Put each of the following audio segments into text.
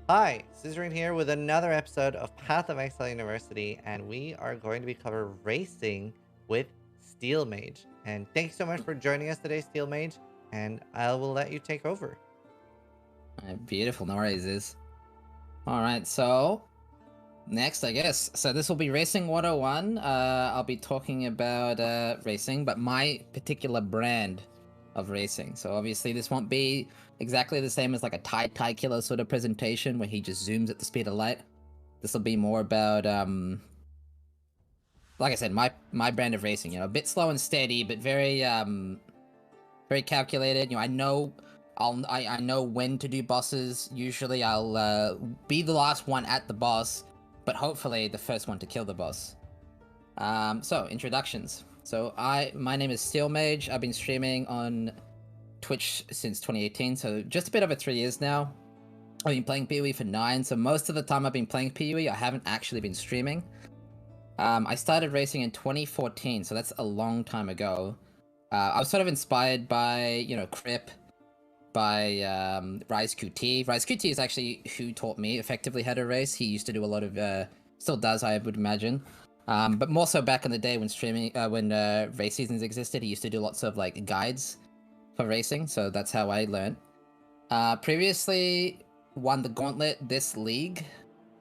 Hi, Zizaran here with another episode of Path of Exile University, and we are going to be covering racing with Steel Mage. And thanks so much for joining us today, Steel Mage, and I will let you take over. Beautiful, no worries, Iz. Alright, so next, I guess. So this will be Racing 101. I'll be talking about racing, but my particular brand of racing. So obviously this won't be exactly the same as like a tie killer sort of presentation where he just zooms at the speed of light. This will be more about like I said, my brand of racing, you know, a bit slow and steady, but very very calculated. You know, I know when to do bosses. Usually I'll be the last one at the boss, but hopefully the first one to kill the boss. So introductions. So my name is Steel Mage. I've been streaming on Twitch since 2018, so just a bit over 3 years now. I've been playing PoE for 9, so most of the time I've been playing PoE, I haven't actually been streaming. I started racing in 2014, so that's a long time ago. I was sort of inspired by, you know, Crip, by Rise QT. Rise QT is actually who taught me effectively how to race. He used to do a lot of, still does, I would imagine. But more so back in the day when streaming, when race seasons existed, he used to do lots of like guides for racing. So that's how I learned. Previously won the Gauntlet this league.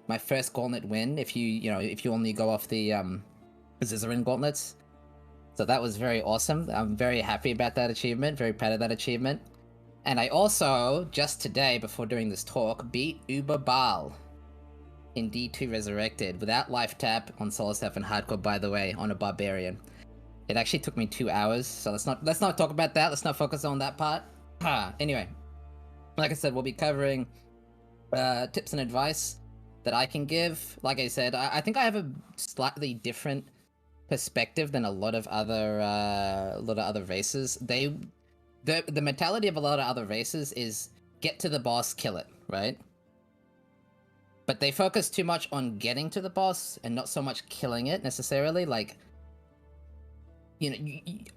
My first Gauntlet win. If you only go off the Zizaran Gauntlets. So that was very awesome. I'm very happy about that achievement. Very proud of that achievement. And I also, just today, before doing this talk, beat Uber Baal in D2 Resurrected without life tap on Solo 7 Hardcore, by the way, on a Barbarian. It actually took me 2 hours, so let's not talk about that. Let's not focus on that part. Anyway, like I said, we'll be covering tips and advice that I can give. Like I said, I think I have a slightly different perspective than a lot of other races. The mentality of a lot of other races is get to the boss, kill it, right? But they focus too much on getting to the boss and not so much killing it necessarily. Like, you know,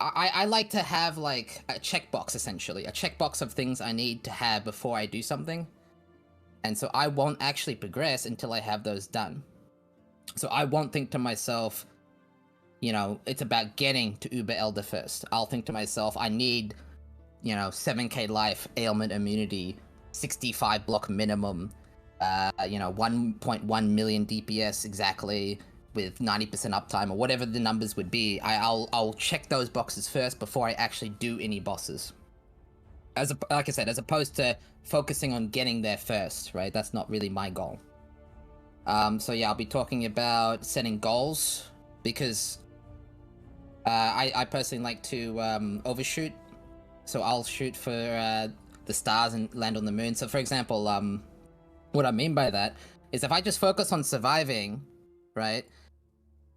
I like to have like a checkbox, essentially, a checkbox of things I need to have before I do something. And so I won't actually progress until I have those done. So I won't think to myself, you know, it's about getting to Uber Elder first. I'll think to myself, I need, you know, 7k life, ailment immunity, 65 block minimum, you know, 1.1 million DPS exactly with 90% uptime or whatever the numbers would be. I'll check those boxes first before I actually do any bosses. Like I said, as opposed to focusing on getting there first, right? That's not really my goal. So yeah, I'll be talking about setting goals because I personally like to overshoot. So I'll shoot for the stars and land on the moon. So for example, what I mean by that is if I just focus on surviving, right,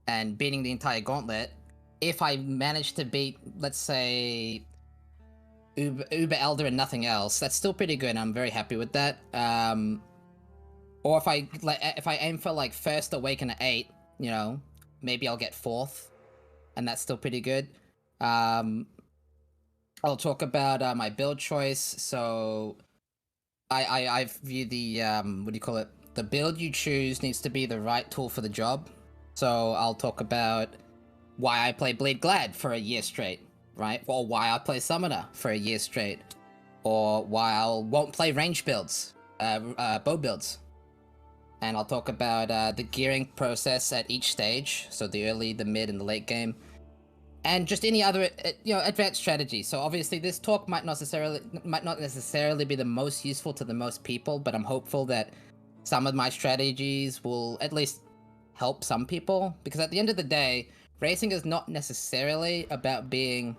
and beating the entire gauntlet, if I manage to beat, let's say, Uber Elder and nothing else, that's still pretty good. I'm very happy with that. Or if I aim for like first awaken at 8, you know, maybe I'll get 4th, and that's still pretty good. I'll talk about my build choice. So I view the what do you call it? The build you choose needs to be the right tool for the job. So I'll talk about why I play Bleed Glad for a year straight, right? Or why I play Summoner for a year straight, or why I won't play range builds, bow builds. And I'll talk about the gearing process at each stage, so the early, the mid, and the late game, and just any other, you know, advanced strategy. So obviously, this talk might not necessarily be the most useful to the most people, but I'm hopeful that some of my strategies will at least help some people. Because at the end of the day, racing is not necessarily about being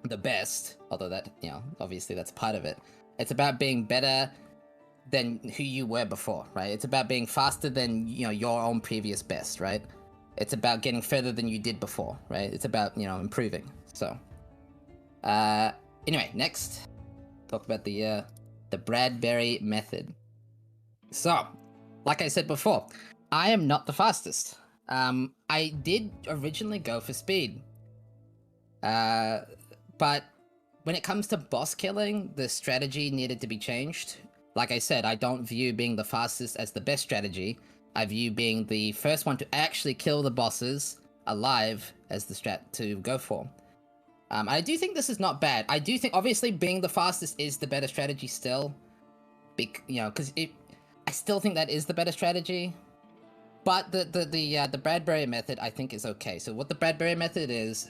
the best, although that, you know, obviously that's part of it. It's about being better than who you were before, right? It's about being faster than, you know, your own previous best, right? It's about getting further than you did before, right? It's about, you know, improving. So, anyway, next, talk about the Bradbury Method. So, like I said before, I am not the fastest. I did originally go for speed, but when it comes to boss killing, the strategy needed to be changed. like I said, I don't view being the fastest as the best strategy. I view being the first one to actually kill the bosses alive as the strat to go for. I do think this is not bad. I do think, obviously, being the fastest is the better strategy still. Because I still think that is the better strategy. But the Bradbury Method, I think, is okay. So what the Bradbury Method is,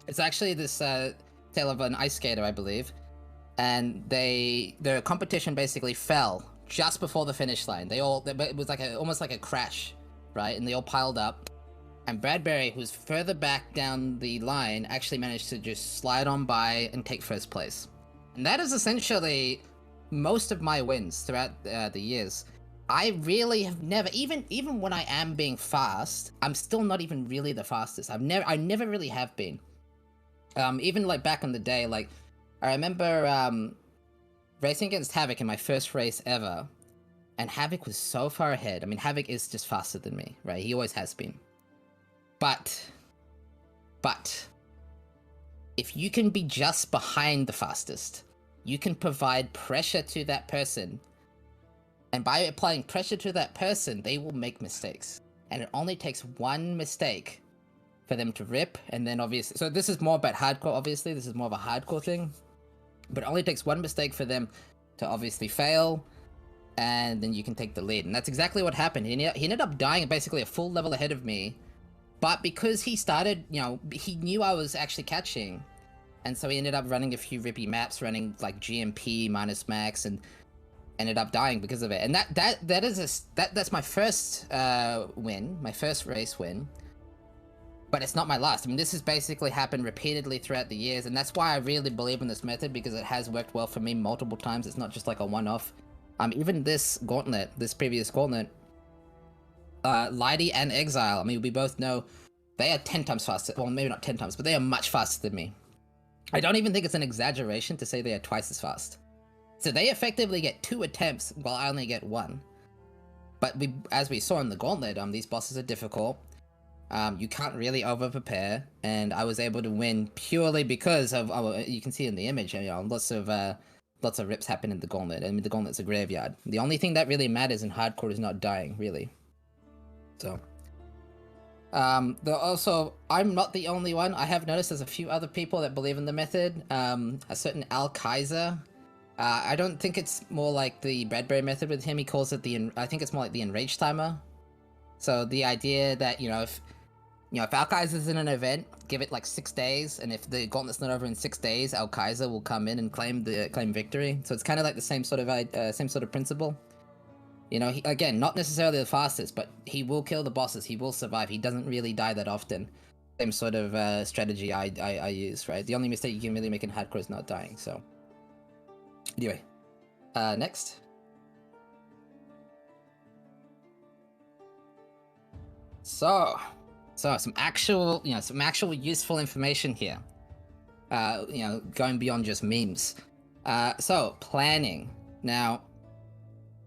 it's actually this tale of an ice skater, I believe. And their competition basically fell just before the finish line. It was like almost like a crash, right? And they all piled up. And Bradbury, who's further back down the line, actually managed to just slide on by and take first place. And that is essentially most of my wins throughout the years. I really have never, even when I am being fast, I'm still not even really the fastest. I never really have been. Even like back in the day, like I remember racing against Havoc in my first race ever, and Havoc was so far ahead. I mean, Havoc is just faster than me, right? He always has been. But, if you can be just behind the fastest, you can provide pressure to that person. And by applying pressure to that person, they will make mistakes. And it only takes one mistake for them to rip, and then obviously... So this is more about hardcore, obviously. This is more of a hardcore thing. But it only takes one mistake for them to obviously fail, and then you can take the lead. And that's exactly what happened. He ended up dying basically a full level ahead of me. But because he started, he knew I was actually catching. And so he ended up running a few rippy maps, running like GMP minus max, and ended up dying because of it. And that's my first win, my first race win. But it's not my last. I mean, this has basically happened repeatedly throughout the years, and that's why I really believe in this method, because it has worked well for me multiple times. It's not just like a one-off. Even this gauntlet, this previous gauntlet, Lighty and Exile, I mean, we both know they are 10 times faster. Well, maybe not 10 times, but they are much faster than me. I don't even think it's an exaggeration to say they are twice as fast. So they effectively get 2 attempts while I only get 1. But as we saw in the gauntlet, these bosses are difficult. You can't really over-prepare, and I was able to win purely because of, you can see in the image, lots of rips happen in the gauntlet. I mean, the gauntlet's a graveyard. The only thing that really matters in hardcore is not dying, really. So, also, I'm not the only one. I have noticed there's a few other people that believe in the method. A certain Al Kaiser. I don't think it's more like the Bradbury method with him. He calls it I think it's more like the enrage timer. So the idea that, if Al Kaiser's in an event, give it like 6 days, and if the gauntlet's not over in 6 days, Al Kaiser will come in and claim victory. So it's kind of like the same sort of principle. Again, not necessarily the fastest, but he will kill the bosses. He will survive. He doesn't really die that often. Same sort of strategy I use, right? The only mistake you can really make in hardcore is not dying. So anyway, next. So some actual useful information here. Going beyond just memes. So planning. Now,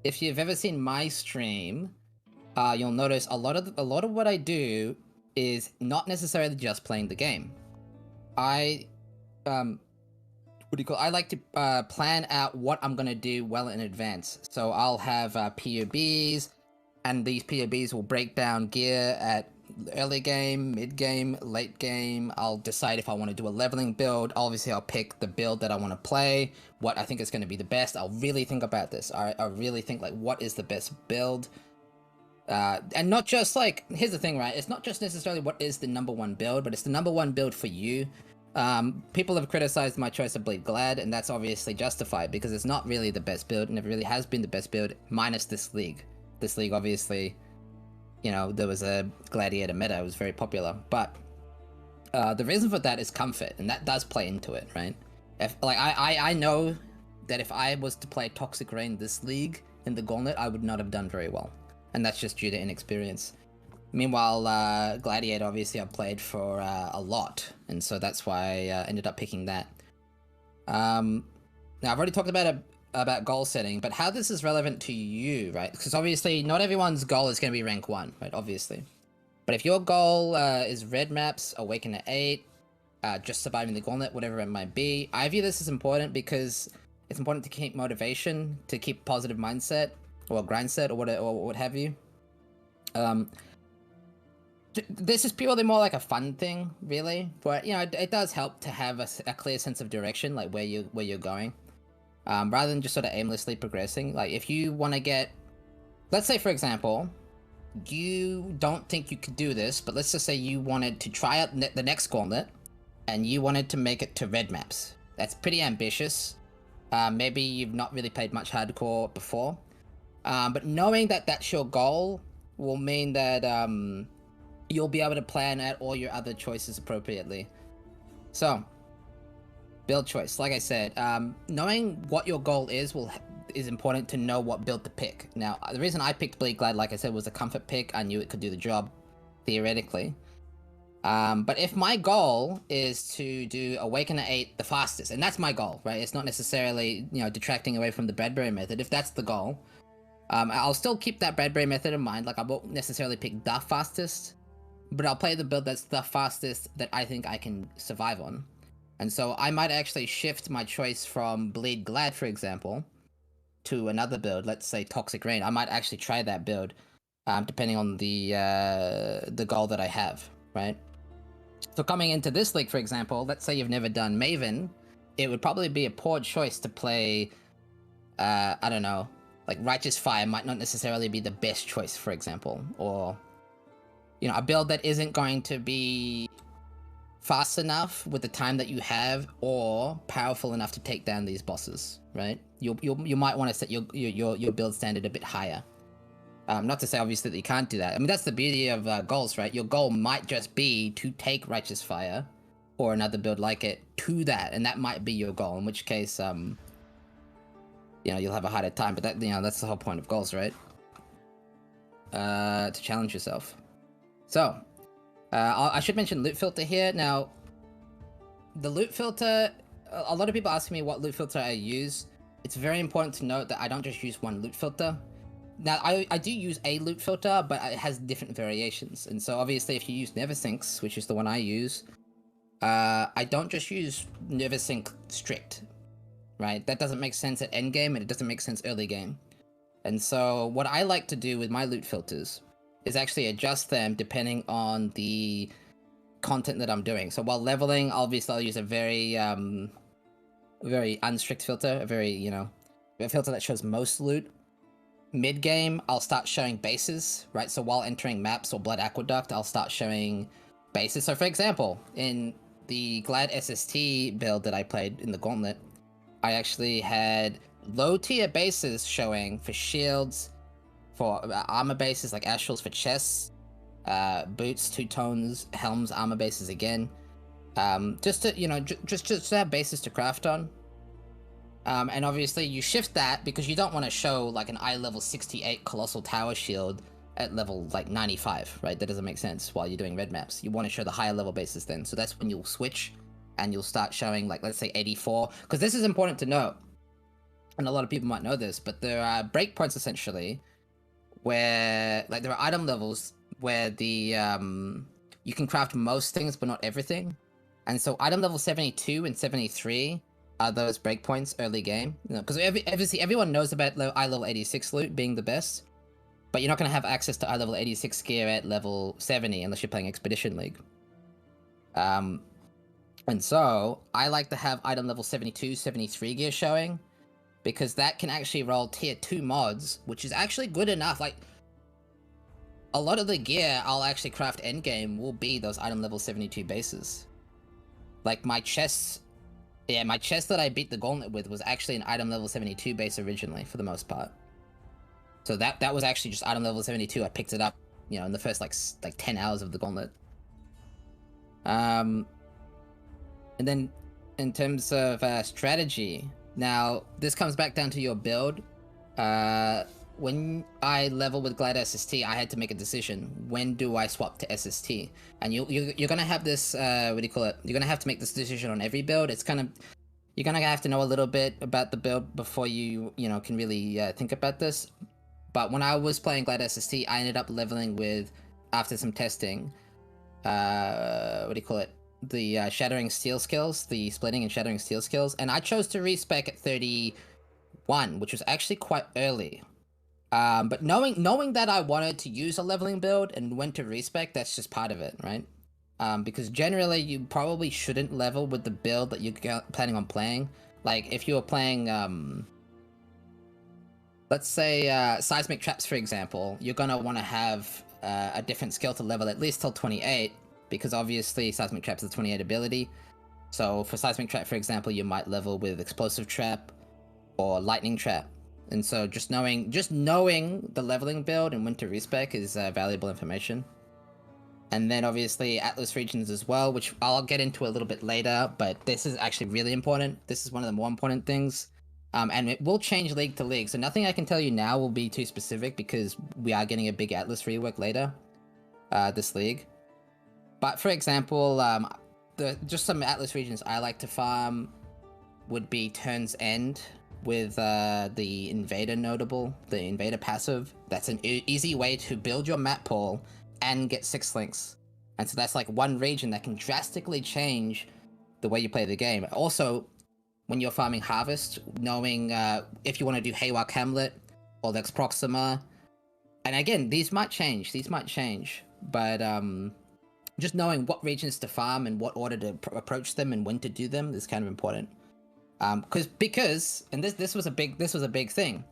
if you've ever seen my stream, you'll notice a lot of what I do is not necessarily just playing the game. I like to plan out what I'm gonna do well in advance. So I'll have POBs, and these POBs will break down gear at early game, mid game, late game. I'll decide if I want to do a leveling build. Obviously, I'll pick the build that I want to play, what I think is going to be the best. I'll really think about this. I really think, like, what is the best build? And not just, like, here's the thing, right? It's not just necessarily what is the #1 build, but it's the #1 build for you. People have criticized my choice of Bleed Glad, and that's obviously justified, because it's not really the best build, and it really has been the best build, minus this league. This league, obviously, there was a Gladiator meta, it was very popular, but the reason for that is comfort, and that does play into it, right? I know that if I was to play Toxic Rain this league in the Gauntlet, I would not have done very well, and that's just due to inexperience. Meanwhile, Gladiator, obviously, I've played for a lot, and so that's why I ended up picking that. Now, I've already talked about goal setting, but how this is relevant to you, right? Because obviously not everyone's goal is going to be rank 1, right? Obviously. But if your goal is red maps, Awaken at 8, just surviving the gauntlet, whatever it might be, I view this as important because It's important to keep motivation, to keep positive mindset or grind set or what have you. This is purely more like a fun thing, really. But you know, it does help to have a clear sense of direction, like where you're going, rather than just sort of aimlessly progressing. Like if you want to get, let's say for example, you don't think you could do this, but let's just say you wanted to try out the next gauntlet, and you wanted to make it to red maps. That's pretty ambitious. Maybe you've not really played much hardcore before, but knowing that that's your goal will mean that you'll be able to plan out all your other choices appropriately. So, build choice. Like I said, knowing what your goal is is important to know what build to pick. Now, the reason I picked Bleed Glad, like I said, was a comfort pick. I knew it could do the job, theoretically. But if my goal is to do Awaken at 8 the fastest, and that's my goal, right? It's not necessarily, you know, detracting away from the Bradbury Method. If that's the goal, I'll still keep that Bradbury Method in mind. Like, I won't necessarily pick the fastest, but I'll play the build that's the fastest that I think I can survive on. And so I might actually shift my choice from Bleed Glad, for example, to another build. Let's say Toxic Rain. I might actually try that build, depending on the goal that I have, right? So coming into this league, for example, let's say you've never done Maven, it would probably be a poor choice to play, I don't know, like Righteous Fire might not necessarily be the best choice, for example, or, you know, a build that isn't going to be fast enough with the time that you have, or powerful enough to take down these bosses, right? You might want to set your build standard a bit higher. Not to say obviously that you can't do that. I mean, that's the beauty of goals, right? Your goal might just be to take Righteous Fire or another build like it to that, and that might be your goal, in which case, you know, you'll have a harder time, but that, you know, that's the whole point of goals, right? To challenge yourself. So, I should mention loot filter here. Now, the loot filter, a lot of people ask me what loot filter I use. It's very important to note that I don't just use one loot filter. Now, I do use a loot filter, but it has different variations. And so, obviously, if you use Neversync, which is the one I use, I don't just use Neversync strict, right? That doesn't make sense at endgame, and it doesn't make sense early game. And so, what I like to do with my loot filters is actually adjust them depending on the content that I'm doing. So, while leveling, obviously, I'll use a very unstrict filter, a filter that shows most loot. Mid-game, I'll start showing bases, right? So while entering maps or Blood Aqueduct, I'll start showing bases. So for example, in the Glad SST build that I played in the Gauntlet, I actually had low-tier bases showing for shields, for armor bases like Astrals for chests, boots, two-tones, helms, armor bases again. Just to, you know, just to have bases to craft on. And obviously you shift that because you don't want to show like an eye level 68 Colossal Tower shield at level like 95, right? That doesn't make sense while you're doing red maps. You want to show the higher level bases then. So that's when you'll switch and you'll start showing like, let's say 84. Because this is important to note. And a lot of people might know this, but there are breakpoints essentially where like there are item levels where the you can craft most things but not everything. And so item level 72 and 73 are those breakpoints early game, you know, because obviously everyone knows about eye level 86 loot being the best, but you're not going to have access to eye level 86 gear at level 70 unless you're playing Expedition League. And so I like to have item level 72, 73 gear showing, because that can actually roll tier 2 mods, which is actually good enough. Like, a lot of the gear I'll actually craft endgame will be those item level 72 bases. Like my chests. Yeah, my chest that I beat the Gauntlet with was actually an item level 72 base originally, for the most part. So that was actually just item level 72. I picked it up, you know, in the first like 10 hours of the Gauntlet. And then in terms of strategy, now this comes back down to your build. When I level with Glad SST, I had to make a decision. When do I swap to SST? And you're gonna have this, what do you call it? You're gonna have to make this decision on every build. It's kind of, you're gonna have to know a little bit about the build before you know, can really think about this. But when I was playing Glad SST, I ended up leveling with, after some testing, what do you call it? Shattering Steel skills, the Splitting and Shattering Steel skills, and I chose to respec at 31, which was actually quite early. But knowing that I wanted to use a leveling build and when to respec, that's just part of it, right? Because generally you probably shouldn't level with the build that you're planning on playing. Like if you were playing, let's say Seismic Traps, for example, you're gonna want to have a different skill to level at least till 28, because obviously Seismic Trap's a 28 ability. So for Seismic Trap, for example, you might level with Explosive Trap or Lightning Trap. And so just knowing the leveling build and when to respec is valuable information. And then obviously Atlas regions as well, which I'll get into a little bit later, but this is actually really important. This is one of the more important things. And it will change league to league, so nothing I can tell you now will be too specific because we are getting a big Atlas rework later, this league. But for example, just some Atlas regions I like to farm would be Turn's End with the Invader notable, the Invader passive. That's an easy way to build your map pool and get 6 links. And so that's like one region that can drastically change the way you play the game. Also, when you're farming Harvest, knowing if you want to do Haywire Hamlet or Lex Proxima, and again, these might change, but just knowing what regions to farm and what order to approach them and when to do them is kind of important. Because and this was a big thing.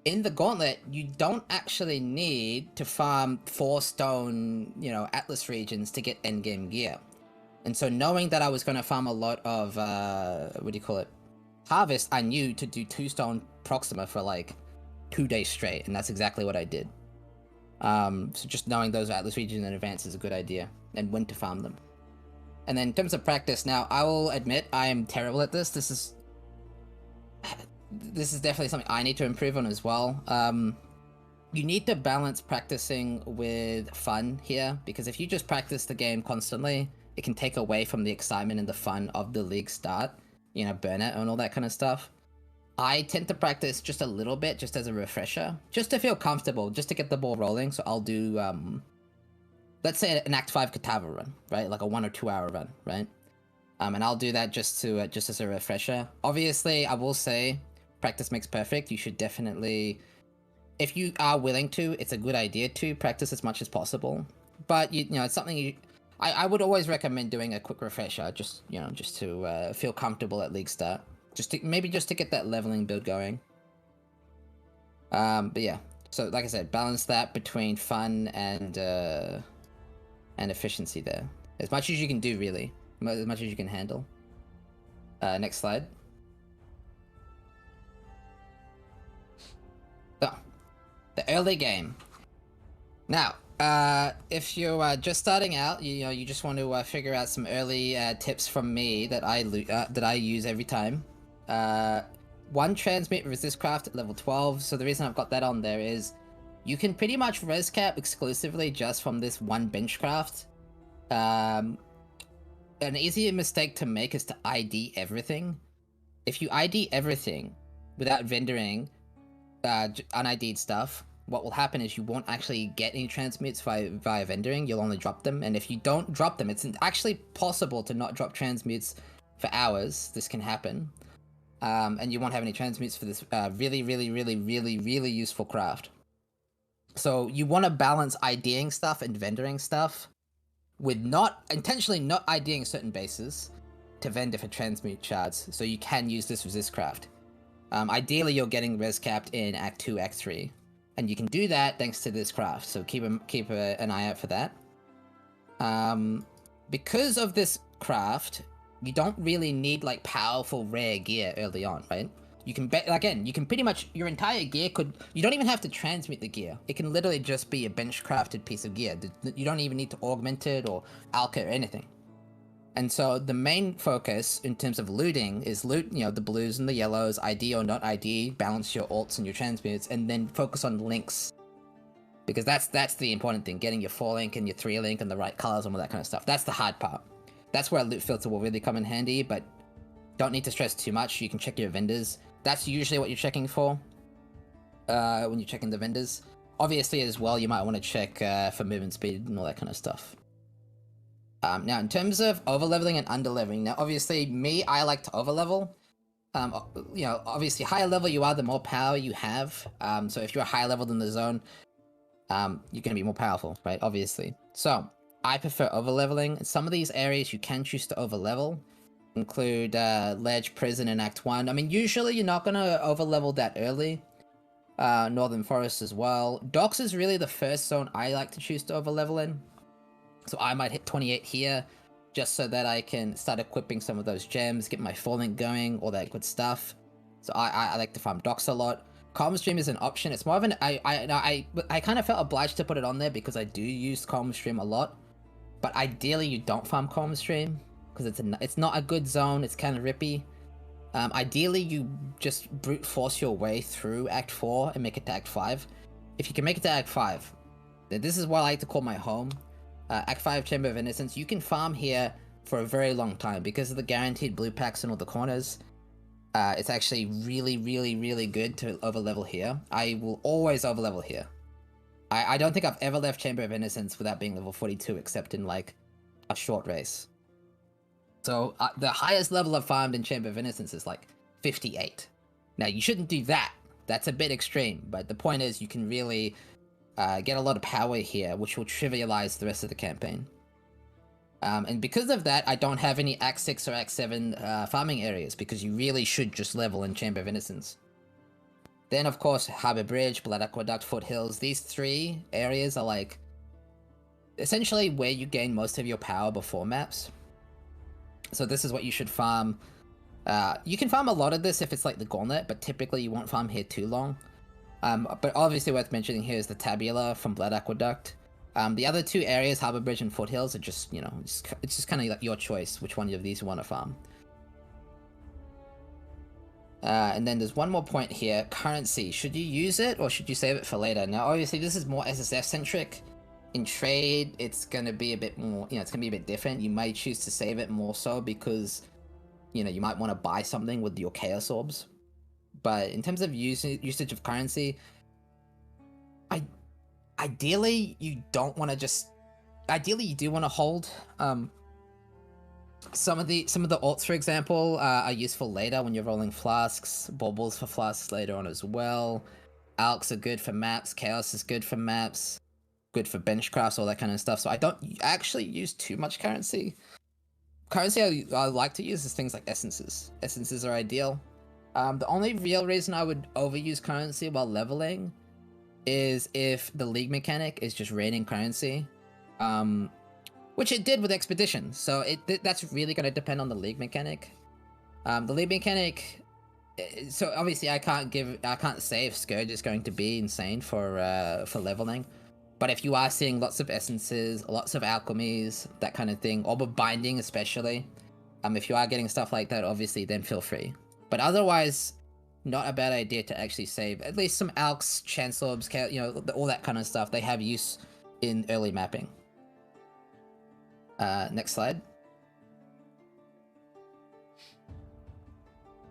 In the Gauntlet, you don't actually need to farm 4 stone, Atlas regions to get endgame gear. And so knowing that I was going to farm a lot of, Harvest, I knew to do 2 stone Proxima for like 2 days straight, and that's exactly what I did. So just knowing those Atlas regions in advance is a good idea, and when to farm them. And then in terms of practice, now I will admit I am terrible at this. This is definitely something I need to improve on as well. You need to balance practicing with fun here, because if you just practice the game constantly, it can take away from the excitement and the fun of the league start, burnout and all that kind of stuff. I tend to practice just a little bit, just as a refresher, just to feel comfortable, just to get the ball rolling. So I'll do, let's say an Act 5 Katava run, right? Like a 1 or 2 hour run, right? And I'll do that just as a refresher. Obviously, I will say, practice makes perfect. You should definitely, if you are willing to, it's a good idea to practice as much as possible. But it's something I would always recommend doing a quick refresher, just to feel comfortable at league start, just to get that leveling build going. But yeah, so like I said, balance that between fun and efficiency there, as much as you can do, really, as much as you can handle. Next slide. So, the early game. Now, if you're just starting out, you just want to figure out some early tips from me that I use every time. 1 transmit resist craft at level 12. So the reason I've got that on there is you can pretty much res cap exclusively just from this 1 bench craft. An easier mistake to make is to ID everything. If you ID everything without vendoring unID'd stuff, what will happen is you won't actually get any transmutes via vendoring. You'll only drop them, and if you don't drop them, it's actually possible to not drop transmutes for hours. This can happen, and you won't have any transmutes for this really, really, really, really, really useful craft. So you want to balance IDing stuff and vendoring stuff with intentionally not IDing certain bases to vendor for transmute shards, so you can use this resist craft. Ideally, you're getting res capped in Act 2, Act 3. And you can do that thanks to this craft, so keep an eye out for that. Because of this craft, you don't really need like powerful rare gear early on, right? You can pretty much, your entire gear you don't even have to transmute the gear. It can literally just be a bench crafted piece of gear. You don't even need to augment it or alka or anything. And so the main focus in terms of looting is loot, the blues and the yellows, ID or not ID, balance your alts and your transmutes, and then focus on links. Because that's the important thing, getting your 4-link and your 3-link and the right colors and all that kind of stuff. That's the hard part. That's where a loot filter will really come in handy, but don't need to stress too much. You can check your vendors. That's usually what you're checking for when you're checking the vendors. Obviously, as well, you might want to check for movement speed and all that kind of stuff. Now, in terms of overleveling and underleveling, now obviously I like to overlevel. Obviously higher level you are, the more power you have. So if you're higher level than the zone, you're gonna be more powerful, right? Obviously. So I prefer overleveling. Some of these areas you can choose to overlevel, include Ledge, Prison, and Act 1. I mean, usually you're not gonna overlevel that early. Northern Forest as well. Docks is really the first zone I like to choose to overlevel in. So I might hit 28 here, just so that I can start equipping some of those gems, get my falling going, all that good stuff. So I like to farm docks a lot. Calm Stream is an option. It's more of an I kind of felt obliged to put it on there because I do use Calm Stream a lot. But ideally you don't farm Calm Stream because it's not a good zone. It's kind of rippy. Ideally you just brute force your way through Act 4 and make it to Act 5. If you can make it to Act 5, then this is what I like to call my home. Act 5 Chamber of Innocence, you can farm here for a very long time because of the guaranteed blue packs in all the corners. It's actually really, really, really good to overlevel here. I will always overlevel here. I don't think I've ever left Chamber of Innocence without being level 42, except in like a short race. So the highest level I've farmed in Chamber of Innocence is like 58. Now you shouldn't do that. That's a bit extreme, but the point is you can really get a lot of power here, which will trivialize the rest of the campaign. And because of that, I don't have any Act 6 or Act 7 farming areas, because you really should just level in Chamber of Innocence. Then, of course, Harbour Bridge, Blood Aqueduct, Foothills. These three areas are like essentially where you gain most of your power before maps. So this is what you should farm. You can farm a lot of this if it's like the Gauntlet, but typically you won't farm here too long. But obviously worth mentioning here is the Tabula from Blood Aqueduct. The other two areas, Harbour Bridge and Foothills, are just, you know, it's just kind of like your choice which one of these you want to farm. And then there's one more point here, currency. Should you use it or should you save it for later? Now, obviously this is more SSF centric. In trade, it's going to be a bit more, you know, it's going to be a bit different. You might choose to save it more so because, you know, you might want to buy something with your Chaos Orbs. But in terms of usage of currency, ideally you don't want to just, ideally you do want to hold. Some of the alts, for example, are useful later when you're rolling flasks. Baubles for flasks later on as well. Alks are good for maps. Chaos is good for maps. Good for benchcrafts, all that kind of stuff. So I don't actually use too much currency. Currency I like to use is things like essences. Essences are ideal. The only real reason I would overuse currency while leveling is if the league mechanic is just raining currency. Which it did with Expedition, so that's really going to depend on the league mechanic. The league mechanic, so obviously I can't say if Scourge is going to be insane for leveling. But if you are seeing lots of essences, lots of alchemies, that kind of thing, or binding especially, if you are getting stuff like that, obviously then feel free. But otherwise, not a bad idea to actually save at least some alks, chance orbs, you know, all that kind of stuff. They have use in early mapping. Next slide.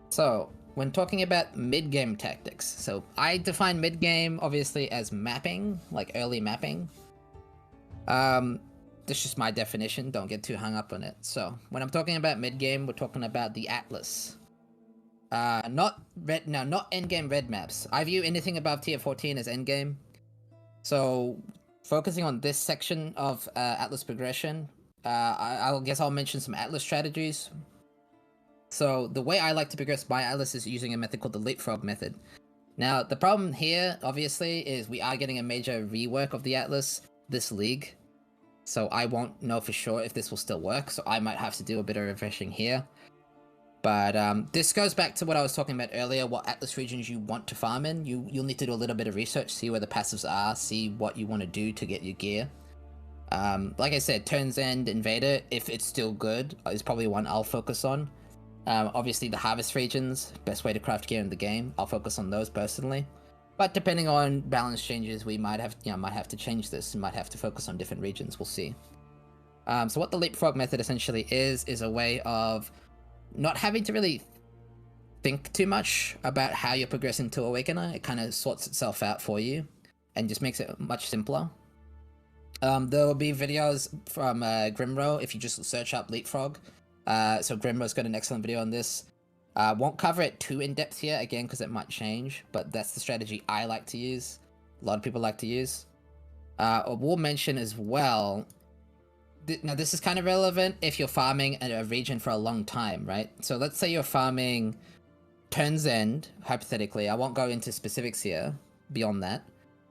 So, when talking about mid-game tactics, so I define mid-game obviously as mapping, like early mapping. That's just my definition, don't get too hung up on it. So, when I'm talking about mid-game, we're talking about the Atlas. Not endgame red maps. I view anything above tier 14 as endgame. So, focusing on this section of Atlas progression, I guess I'll mention some Atlas strategies. So the way I like to progress my Atlas is using a method called the Leapfrog Method. Now, the problem here, obviously, is we are getting a major rework of the Atlas this league. So I won't know for sure if this will still work, so I might have to do a bit of refreshing here. But this goes back to what I was talking about earlier, what Atlas regions you want to farm in. You'll need to do a little bit of research, see where the passives are, see what you want to do to get your gear. Like I said, Turns End Invader, if it's still good, is probably one I'll focus on. Obviously the Harvest regions, best way to craft gear in the game. I'll focus on those personally. But depending on balance changes, we might have to change this. We might have to focus on different regions, we'll see. So what the Leapfrog Method essentially is a way of not having to really think too much about how you're progressing to Awakener. It kind of sorts itself out for you and just makes it much simpler. There will be videos from Grimro if you just search up Leapfrog. So Grimro's got an excellent video on this. Won't cover it too in depth here again because it might change, but that's the strategy I like to use. A lot of people like to use. I will mention as well. Now this is kind of relevant if you're farming a region for a long time, right? So let's say you're farming Turn's End, hypothetically. I won't go into specifics here beyond that.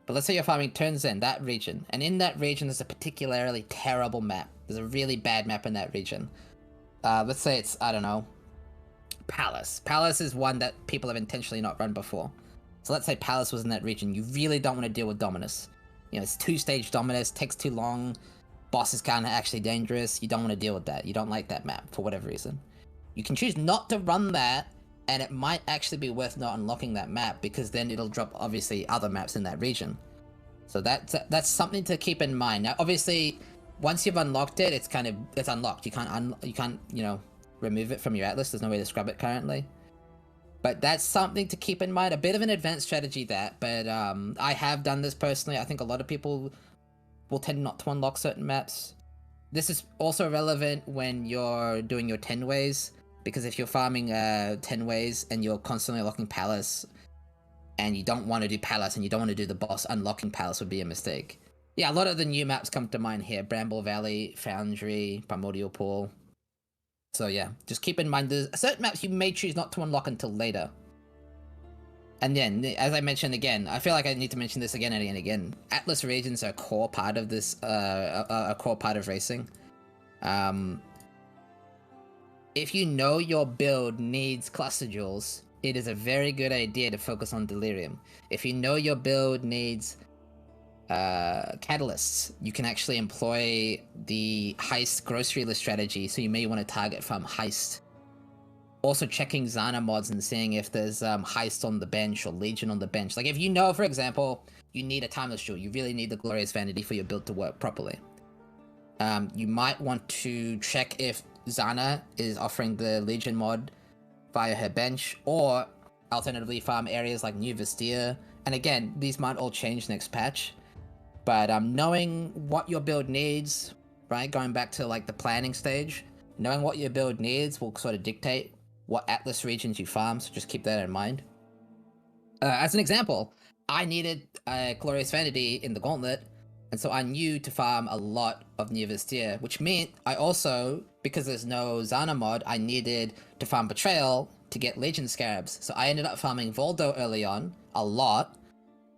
But let's say you're farming Turn's End, that region. And in that region, there's a particularly terrible map. There's a really bad map in that region. Let's say it's, I don't know, Palace. Palace is one that people have intentionally not run before. So let's say Palace was in that region. You really don't want to deal with Dominus. You know, it's 2-stage Dominus, takes too long. Boss is kind of actually dangerous. You don't want to deal with that. You don't like that map for whatever reason. You can choose not to run that, and it might actually be worth not unlocking that map because then it'll drop obviously other maps in that region. So that's something to keep in mind. Now, obviously, once you've unlocked it, it's unlocked. You can't you know, remove it from your atlas. There's no way to scrub it currently. But that's something to keep in mind. A bit of an advanced strategy that, but I have done this personally. I think a lot of people will tend not to unlock certain maps. This is also relevant when you're doing your 10 ways, because if you're farming 10 ways and you're constantly unlocking Palace, and you don't want to do Palace and you don't want to do the boss, unlocking Palace would be a mistake. Yeah, a lot of the new maps come to mind here. Bramble Valley, Foundry, Primordial Pool. So yeah, just keep in mind there's certain maps you may choose not to unlock until later. And then, as I mentioned again, I feel like I need to mention this again and again. Atlas regions are a core part of this, a core part of racing. If you know your build needs cluster jewels, it is a very good idea to focus on Delirium. If you know your build needs catalysts, you can actually employ the heist grocery list strategy, so you may want to target from heist. Also checking Zana mods and seeing if there's heist on the bench or Legion on the bench. Like if you know, for example, you need a timeless jewel, you really need the Glorious Vanity for your build to work properly. You might want to check if Zana is offering the Legion mod via her bench, or alternatively farm areas like New Vestia. And again, these might all change next patch, but knowing what your build needs, right, going back to like the planning stage, knowing what your build needs will sort of dictate what Atlas regions you farm, so just keep that in mind. As an example, I needed Glorious Vanity in the Gauntlet, and so I knew to farm a lot of New Vestia, which meant I also, because there's no Zana mod, I needed to farm Betrayal to get Legion Scarabs. So I ended up farming Voldo early on, a lot,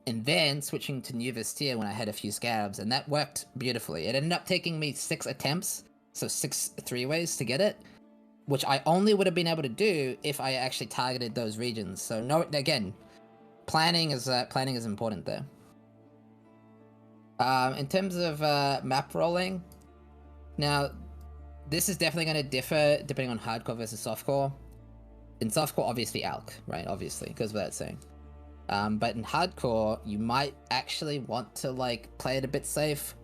and then switching to New Vestia when I had a few Scarabs, and that worked beautifully. It ended up taking me 6 attempts, so 6 3-ways to get it, which I only would have been able to do if I actually targeted those regions. So no, again, planning is important there. In terms of map rolling, now this is definitely going to differ depending on hardcore versus softcore. In softcore, obviously Alk, right? Obviously, goes without saying. But in hardcore, you might actually want to like play it a bit safe.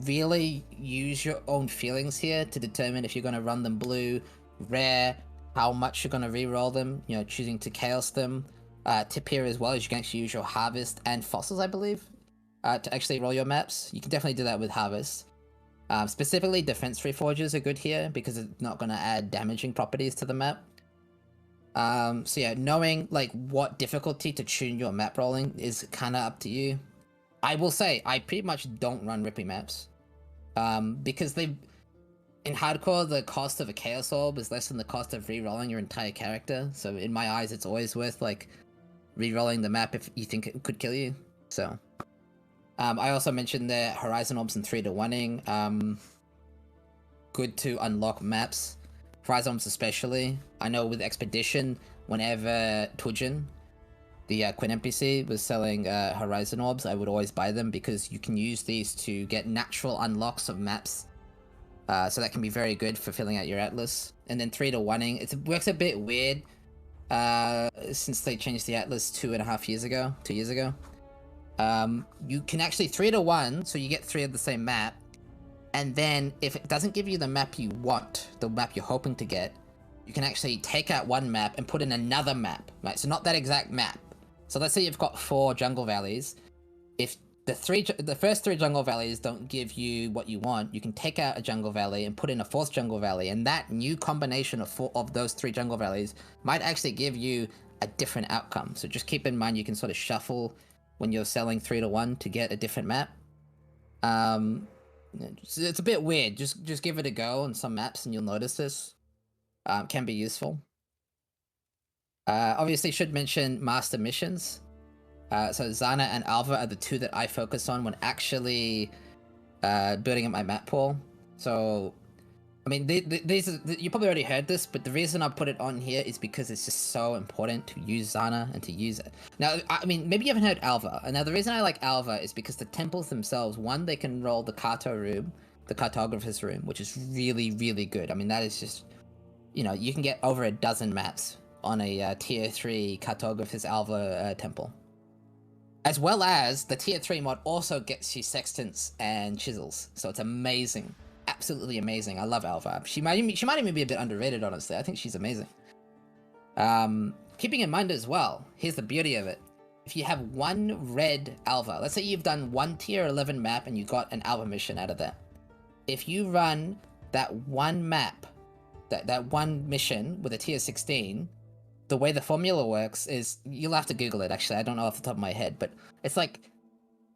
Really use your own feelings here to determine if you're going to run them blue, rare, how much you're going to reroll them, you know, choosing to chaos them. Tip here as well is you can actually use your harvest and fossils, I believe, to actually roll your maps. You can definitely do that with harvest. Specifically, defense reforges are good here because it's not going to add damaging properties to the map. So yeah, knowing like what difficulty to tune your map rolling is kind of up to you. I will say, I pretty much don't run Rippy maps. Because in hardcore, the cost of a Chaos Orb is less than the cost of re-rolling your entire character. So in my eyes, it's always worth like re-rolling the map if you think it could kill you. So, I also mentioned the Horizon Orbs and 3-to-1ing. Good to unlock maps. Horizon Orbs especially. I know with Expedition, whenever Tujin, the Quinn NPC, was selling Horizon Orbs, I would always buy them because you can use these to get natural unlocks of maps. So that can be very good for filling out your Atlas. And then 3-to-1ing, it works a bit weird since they changed the Atlas 2 years ago. You can actually 3-to-1, so you get 3 of the same map. And then if it doesn't give you the map you want, the map you're hoping to get, you can actually take out one map and put in another map, right? So not that exact map. So let's say you've got 4 jungle valleys. If the first 3 jungle valleys don't give you what you want. You can take out a jungle valley and put in a 4th jungle valley, and that new combination of those 3 jungle valleys might actually give you a different outcome. So just keep in mind you can sort of shuffle when you're selling 3 to 1 to get a different map. It's a bit weird. Just give it a go on some maps and you'll notice this. Can be useful. Obviously should mention master missions. So Zana and Alva are the 2 that I focus on when actually building up my map pool. So, I mean, these are, you probably already heard this, but the reason I put it on here is because it's just so important to use Zana and to use it. Now, I mean, maybe you haven't heard Alva. And now the reason I like Alva is because the temples themselves, one, they can roll the Carto room, the Cartographer's room, which is really, really good. I mean, that is just, you know, you can get over a dozen maps on a tier 3 Cartographer's Alva temple. As well as the tier 3 mod also gets you sextants and chisels, so it's amazing, absolutely amazing. I love Alva. She might even be a bit underrated, honestly. I think she's amazing. Keeping in mind as well, here's the beauty of it. If you have 1 red Alva, let's say you've done 1 tier 11 map and you got an Alva mission out of that. If you run that 1 map, that 1 mission with a tier 16. The way the formula works is, you'll have to Google it actually, I don't know off the top of my head, but it's like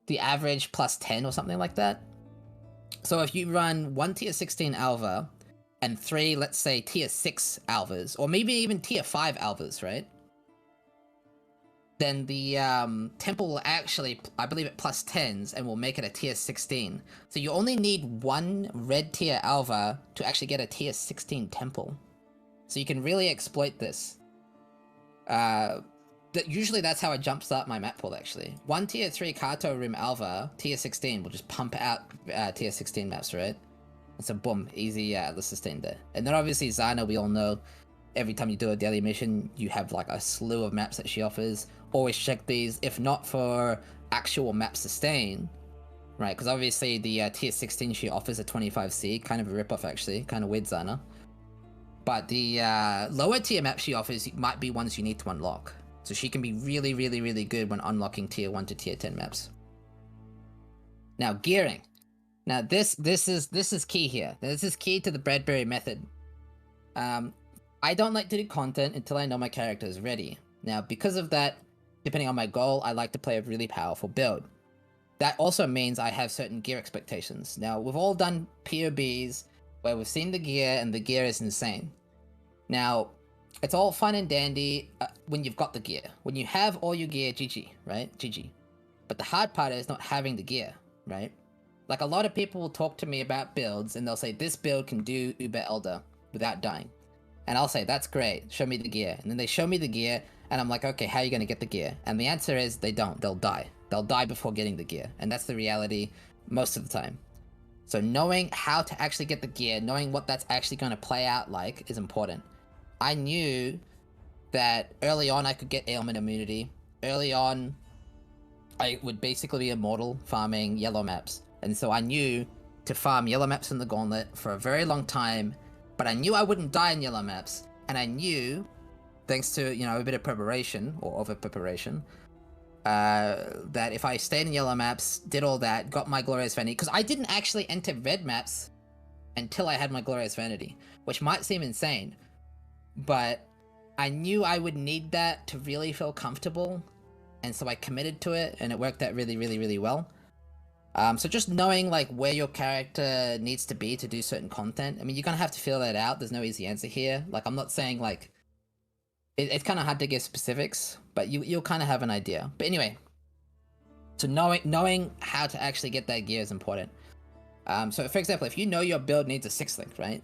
the average plus 10 or something like that. So if you run 1 tier 16 Alva and 3, let's say, tier 6 Alvas, or maybe even tier 5 Alvas, right? Then the temple will actually, I believe it plus 10s and will make it a tier 16. So you only need 1 red tier Alva to actually get a tier 16 temple. So you can really exploit this. Usually that's how I jumpstart my map pool actually. 1 tier 3 Kato Room Alva, tier 16 will just pump out tier 16 maps, right? And so boom, easy the sustain there. And then obviously Zana, we all know, every time you do a daily mission, you have like a slew of maps that she offers. Always check these, if not for actual map sustain, right? Because obviously the tier 16 she offers a 25C, kind of a ripoff actually, kind of weird Zana. But the lower tier maps she offers might be ones you need to unlock. So she can be really, really, really good when unlocking tier 1 to tier 10 maps. Now, gearing. Now, this is key here. This is key to the Bradbury Method. I don't like to do content until I know my character is ready. Now, because of that, depending on my goal, I like to play a really powerful build. That also means I have certain gear expectations. Now, we've all done POBs where we've seen the gear and the gear is insane. Now, it's all fun and dandy when you've got the gear. When you have all your gear, GG, right? GG. But the hard part is not having the gear, right? Like a lot of people will talk to me about builds and they'll say, this build can do Uber Elder without dying. And I'll say, that's great, show me the gear. And then they show me the gear and I'm like, okay, how are you gonna get the gear? And the answer is they don't, they'll die. They'll die before getting the gear. And that's the reality most of the time. So knowing how to actually get the gear, knowing what that's actually going to play out like is important. I knew that early on I could get ailment immunity. Early on, I would basically be immortal farming yellow maps. And so I knew to farm yellow maps in the gauntlet for a very long time, but I knew I wouldn't die in yellow maps. And I knew, thanks to, you know, a bit of preparation, or over preparation, that if I stayed in yellow maps, did all that, got my glorious vanity, because I didn't actually enter red maps until I had my glorious vanity, which might seem insane, but I knew I would need that to really feel comfortable, and so I committed to it, and it worked out really, really, really well. So just knowing like where your character needs to be to do certain content, I mean, you're gonna have to feel that out. There's no easy answer here. Like, I'm not saying like it's kind of hard to give specifics, but you'll kind of have an idea. But anyway, so knowing how to actually get that gear is important. So for example, if you know your build needs a 6th link, right?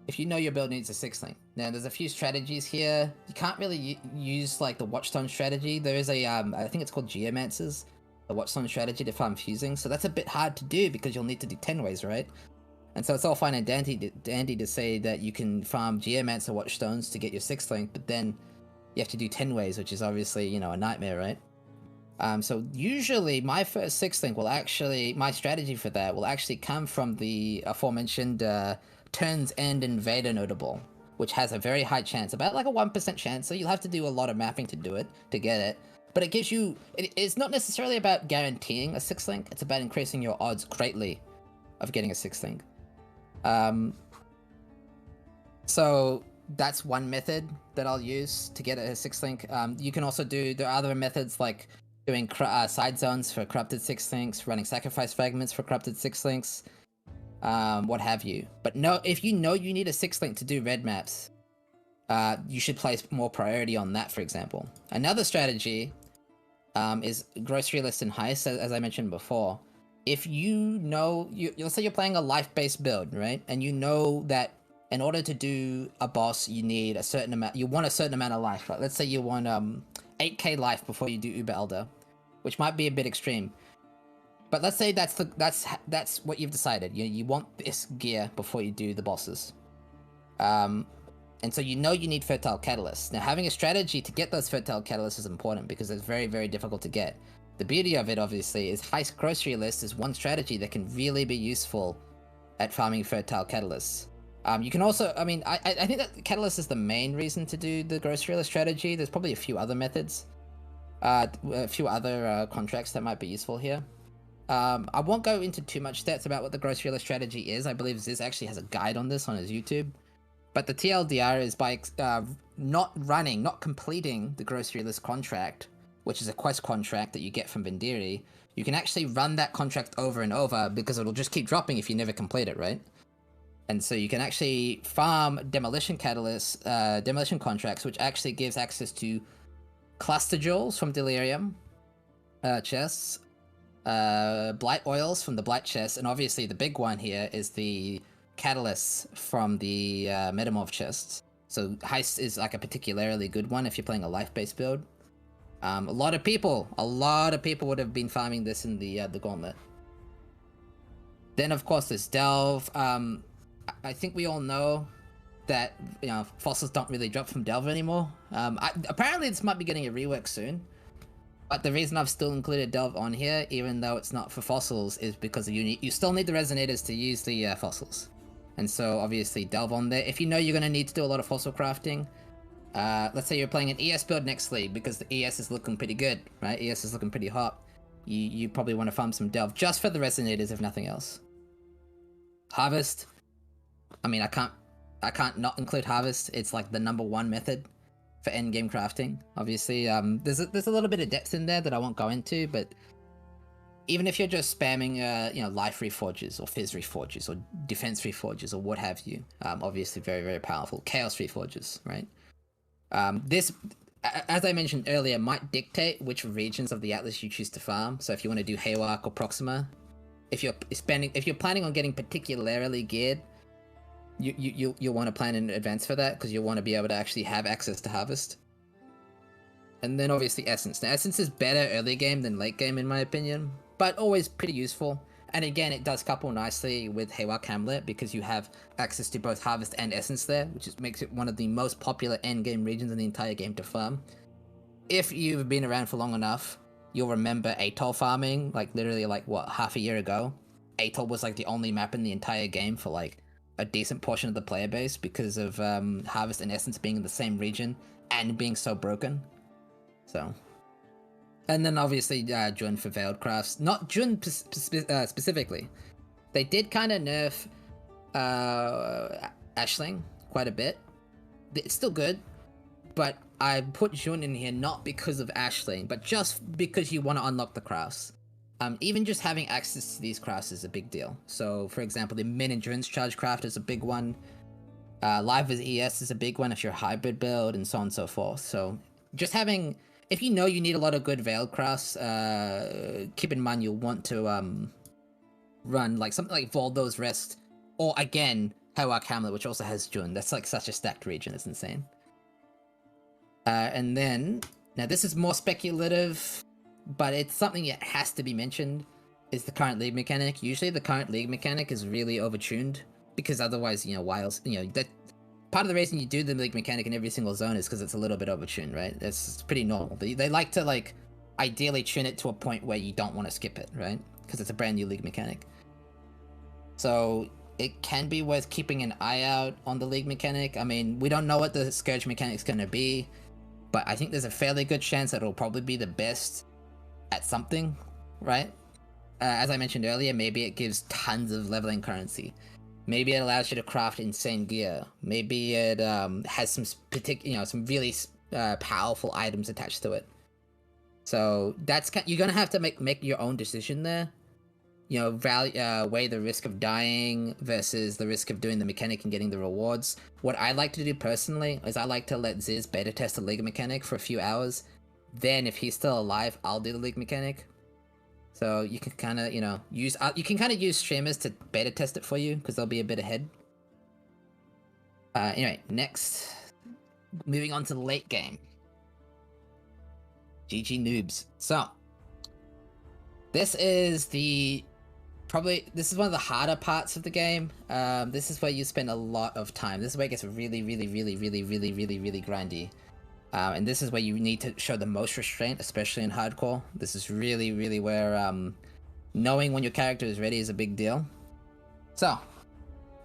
If you know your build needs a 6th link, now there's a few strategies here. You can't really use like the Watchstone strategy. There is a I think it's called Geomancers, the Watchstone strategy to farm fusing. So that's a bit hard to do because you'll need to do 10 ways, right? And so it's all fine and dandy to say that you can farm Geomancer Watchstones to get your 6th link, but then you have to do 10 ways, which is obviously, you know, a nightmare, right? So usually my first 6th link will actually, my strategy for that will actually come from the aforementioned Turns End Invader notable, which has a very high chance, about like a 1% chance, so you'll have to do a lot of mapping to do it, to get it. but it gives you. It's not necessarily about guaranteeing a 6th link. It's about increasing your odds greatly of getting a 6th link. So that's one method that I'll use to get a 6th link. You can also there are other methods like doing side zones for corrupted 6th links, running sacrifice fragments for corrupted 6th links, what have you. But no, if you know you need a 6th link to do red maps, you should place more priority on that, for example. Another strategy is grocery list and heist, as I mentioned before. If you know, let's say you're playing a life-based build, right? And you know that in order to do a boss, you need a certain amount, you want a certain amount of life, right? Let's say you want 8k life before you do Uber Elder, which might be a bit extreme. But let's say that's what you've decided. You want this gear before you do the bosses. And so you know you need Fertile Catalysts. Now, having a strategy to get those Fertile Catalysts is important because it's very, very difficult to get. The beauty of it, obviously, is Heist Grocery List is one strategy that can really be useful at farming Fertile Catalysts. You can also, I mean, I think that Catalyst is the main reason to do the Grocery List strategy. There's probably a few other methods, a few other contracts that might be useful here. I won't go into too much stats about what the Grocery List strategy is. I believe Ziz actually has a guide on this on his YouTube. But the TLDR is by not completing the Grocery List contract, which is a quest contract that you get from Vendiri, you can actually run that contract over and over because it'll just keep dropping if you never complete it, right? And so you can actually farm demolition catalysts, demolition contracts, which actually gives access to cluster jewels from Delirium chests, blight oils from the blight chest, and obviously the big one here is the catalysts from the metamorph chests. So heist is like a particularly good one if you're playing a life-based build. A lot of people would have been farming this in the gauntlet. Then of course there's Delve. I think we all know that, you know, fossils don't really drop from Delve anymore. Apparently this might be getting a rework soon. But the reason I've still included Delve on here, even though it's not for fossils, is because you still need the resonators to use the fossils. And so obviously Delve on there. If you know you're going to need to do a lot of fossil crafting, let's say you're playing an ES build next league because the ES is looking pretty good, right? ES is looking pretty hot. You probably want to farm some Delve just for the resonators, if nothing else. Harvest. I mean, I can't not include Harvest. It's like the #1 method for endgame crafting. Obviously, there's a little bit of depth in there that I won't go into, but even if you're just spamming, life reforges or fizz reforges or defense reforges or what have you, obviously very, very powerful. Chaos reforges, right? This, as I mentioned earlier, might dictate which regions of the Atlas you choose to farm. So if you want to do Haywark or Proxima, if you're planning on getting particularly geared, you'll want to plan in advance for that because you'll want to be able to actually have access to Harvest. And then obviously Essence. Now Essence is better early game than late game in my opinion, but always pretty useful. And again, it does couple nicely with Haywark Hamlet because you have access to both Harvest and Essence there, which makes it one of the most popular endgame regions in the entire game to farm. If you've been around for long enough, you'll remember Atoll farming, like literally like what, half a year ago. Atoll was like the only map in the entire game for like a decent portion of the player base because of Harvest and Essence being in the same region and being so broken. So, and then obviously Jun for Veiled Crafts. Not Jun specifically. They did kind of nerf Ashling quite a bit. It's still good, but I put Jun in here not because of Ashling, but just because you want to unlock the crafts. Even just having access to these crafts is a big deal. So, for example, the Min Endurance Charge craft is a big one. Live as ES is a big one if you're a hybrid build, and so on and so forth. So, just having... If you know you need a lot of good Veiled crafts, keep in mind you'll want to run like something like Voldo's Rest, or again, Haywark Hamlet, which also has Jun. That's like such a stacked region, it's insane. And then... Now, this is more speculative... But it's something that has to be mentioned, is the current league mechanic. Usually the current league mechanic is really overtuned, because otherwise, that part of the reason you do the league mechanic in every single zone is because it's a little bit overtuned, right? It's pretty normal. They like to, like, ideally tune it to a point where you don't want to skip it, right? Because it's a brand new league mechanic. So it can be worth keeping an eye out on the league mechanic. I mean, we don't know what the Scourge mechanic's going to be. but I think there's a fairly good chance that it'll probably be the best at something, right? As I mentioned earlier, maybe it gives tons of leveling currency. Maybe it allows you to craft insane gear. Maybe it has some some really powerful items attached to it. So you're gonna have to make your own decision there. You know, weigh the risk of dying versus the risk of doing the mechanic and getting the rewards. What I like to do personally is I like to let Ziz beta test the league mechanic for a few hours. Then if he's still alive, I'll do the league mechanic. So you can kind of, use streamers to beta test it for you because they'll be a bit ahead. Anyway, next, moving on to the late game. GG noobs. So this is one of the harder parts of the game. This is where you spend a lot of time. This is where it gets really, really, really, really, really, really, really grindy. And this is where you need to show the most restraint, especially in hardcore. This is really, really where knowing when your character is ready is a big deal. So,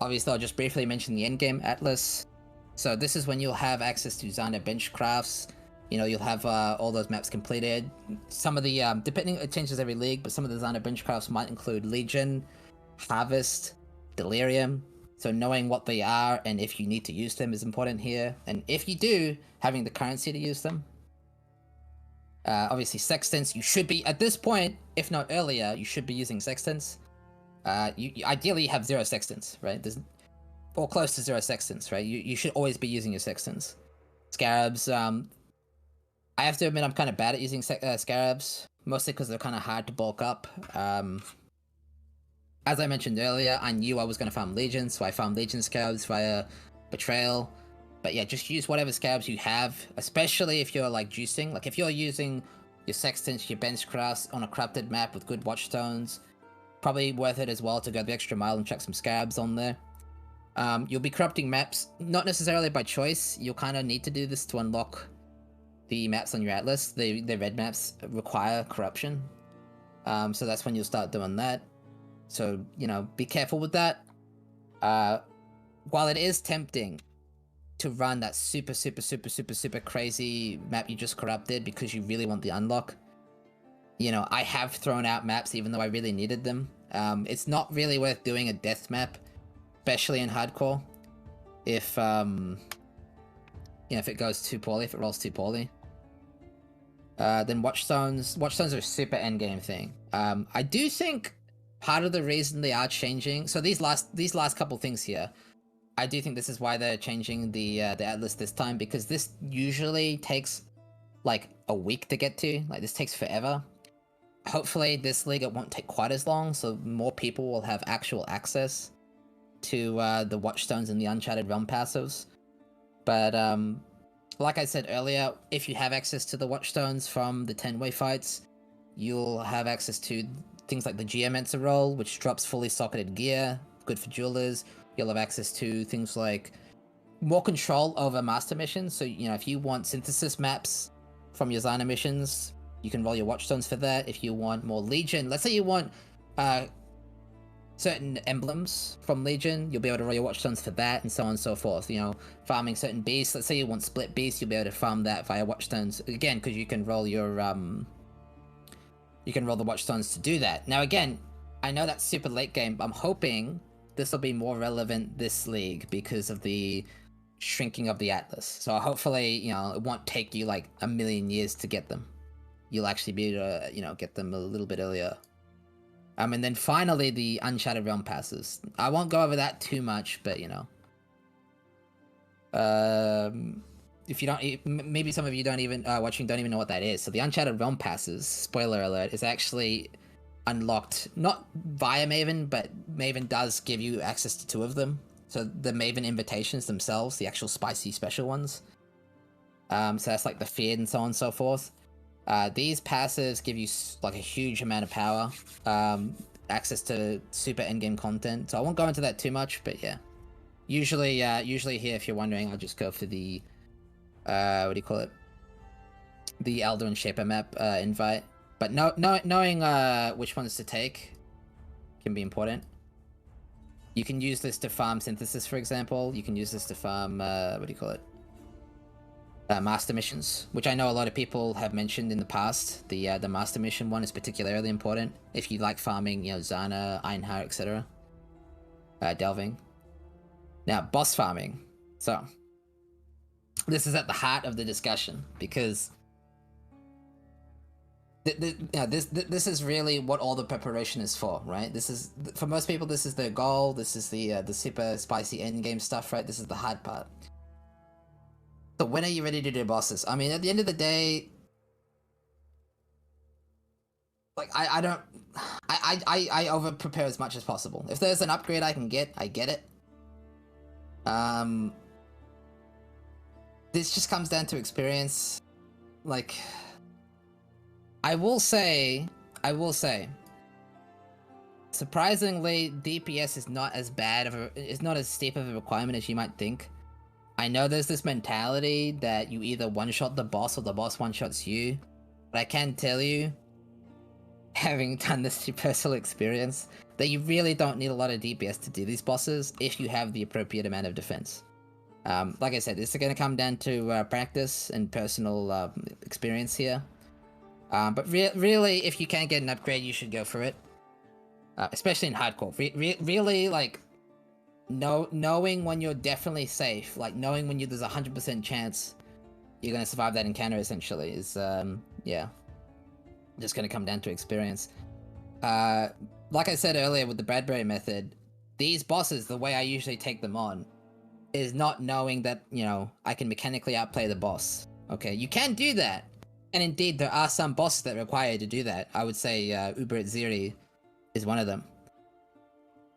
obviously, I'll just briefly mention the endgame atlas. So this is when you'll have access to Zana bench crafts. You know, you'll have all those maps completed. Some of the, depending, it changes every league, but some of the Zana bench crafts might include Legion, Harvest, Delirium. So knowing what they are and if you need to use them is important here. And if you do, having the currency to use them. Obviously, Sextants, you should be, at this point, if not earlier, you should be using Sextants. You ideally have 0 Sextants, right? Or close to 0 Sextants, right? You should always be using your Sextants. Scarabs, I have to admit I'm kind of bad at using Scarabs, mostly because they're kind of hard to bulk up. As I mentioned earlier, I knew I was going to farm Legion, so I farmed Legion Scarabs via Betrayal. But yeah, just use whatever Scarabs you have, especially if you're like juicing. Like if you're using your Sextants, your bench crafts on a corrupted map with good Watchstones, probably worth it as well to go the extra mile and chuck some Scarabs on there. You'll be corrupting maps, not necessarily by choice. You'll kind of need to do this to unlock the maps on your atlas. The red maps require corruption. So that's when you'll start doing that. So, you know, be careful with that. While it is tempting to run that super crazy map you just corrupted because you really want the unlock, you know, I have thrown out maps even though I really needed them. It's not really worth doing a death map, especially in hardcore, if if it goes too poorly, if it rolls too poorly. Then Watchstones are a super endgame thing. I do think part of the reason they are changing, so these last couple things here, I do think this is why they're changing the atlas this time, because this usually takes like a week to get to. Like this takes forever. Hopefully this league it won't take quite as long, so more people will have actual access to the Watchstones and the Uncharted Realm passives. But like I said earlier, if you have access to the Watchstones from the 10-way fights, you'll have access to things like the Geomancer roll, which drops fully socketed gear, good for jewelers. You'll have access to things like more control over master missions. So, you know, if you want synthesis maps from your Zana missions, you can roll your Watchstones for that. If you want more Legion, let's say you want certain emblems from Legion, you'll be able to roll your Watchstones for that, and so on and so forth. You know, farming certain beasts. Let's say you want split beasts, you'll be able to farm that via Watchstones again, because you can roll your you can roll the Watchstones to do that. Now again, I know that's super late game, but I'm hoping this will be more relevant this league because of the shrinking of the atlas. So hopefully, you know, it won't take you like a million years to get them. You'll actually be able to, you know, get them a little bit earlier. And then finally, the Uncharted Realm passes. I won't go over that too much, but, you know. If you don't, maybe some of you don't even, watching don't even know what that is. So the Uncharted Realm passes, spoiler alert, is actually unlocked, not via Maven, but Maven does give you access to 2 of them. So the Maven invitations themselves, the actual spicy special ones. So that's like the Feared and so on and so forth. These passives give you like a huge amount of power, access to super endgame content. So I won't go into that too much, but yeah. Usually here, if you're wondering, I'll just go for the, what do you call it? The Elder and Shaper map invite. But knowing which ones to take can be important. You can use this to farm synthesis, for example. You can use this to farm, what do you call it? master missions, which I know a lot of people have mentioned in the past. The master mission one is particularly important if you like farming, Zana, Einhar, etc. Delving. Now, boss farming. So, this is at the heart of the discussion because this is really what all the preparation is for, right? This is, for most people, this is their goal. This is the super spicy endgame stuff, right? This is the hard part. So when are you ready to do bosses? I mean, at the end of the day, like I over prepare as much as possible. If there's an upgrade I can get, I get it. This just comes down to experience. Like, I will say, surprisingly, DPS is not as bad it's not as steep of a requirement as you might think. I know there's this mentality that you either one-shot the boss or the boss one-shots you, but I can tell you, having done this through personal experience, that you really don't need a lot of DPS to do these bosses if you have the appropriate amount of defense. Like I said, this is going to come down to practice and personal experience here. But really, if you can get an upgrade, you should go for it. Especially in hardcore. Really, like, knowing when you're definitely safe, like knowing when there's 100% chance you're going to survive that encounter, essentially, is, yeah, just going to come down to experience. Like I said earlier with the Bradbury Method, these bosses, the way I usually take them on, is not knowing that, I can mechanically outplay the boss. Okay, you can do that. And indeed, there are some bosses that require you to do that. I would say Uber Ziri is one of them.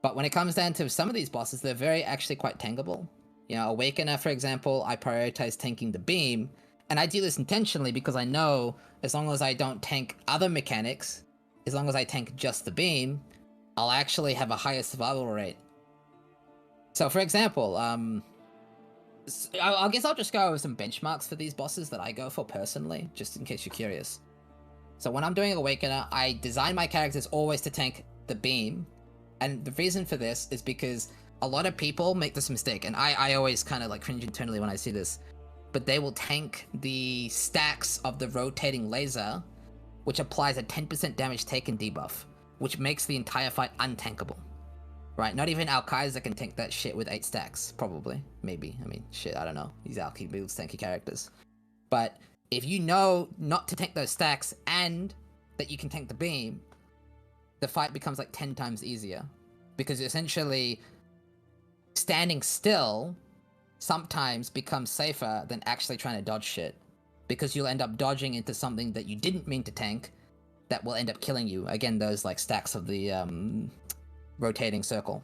But when it comes down to some of these bosses, they're actually quite tankable. Awakener, for example, I prioritize tanking the beam. And I do this intentionally because I know as long as I don't tank other mechanics, as long as I tank just the beam, I'll actually have a higher survival rate. So, for example, I guess I'll just go over some benchmarks for these bosses that I go for personally, just in case you're curious. So when I'm doing Awakener, I design my characters always to tank the beam. And the reason for this is because a lot of people make this mistake, and I always kind of like cringe internally when I see this, but they will tank the stacks of the rotating laser, which applies a 10% damage taken debuff, which makes the entire fight untankable. Right, not even Al-Kaiser can tank that shit with 8 stacks, probably. Maybe. I mean, shit, I don't know. These Alki builds tanky characters. But if you know not to tank those stacks and that you can tank the beam, the fight becomes like 10 times easier. Because essentially, standing still sometimes becomes safer than actually trying to dodge shit. Because you'll end up dodging into something that you didn't mean to tank that will end up killing you. Again, those like stacks of the rotating circle.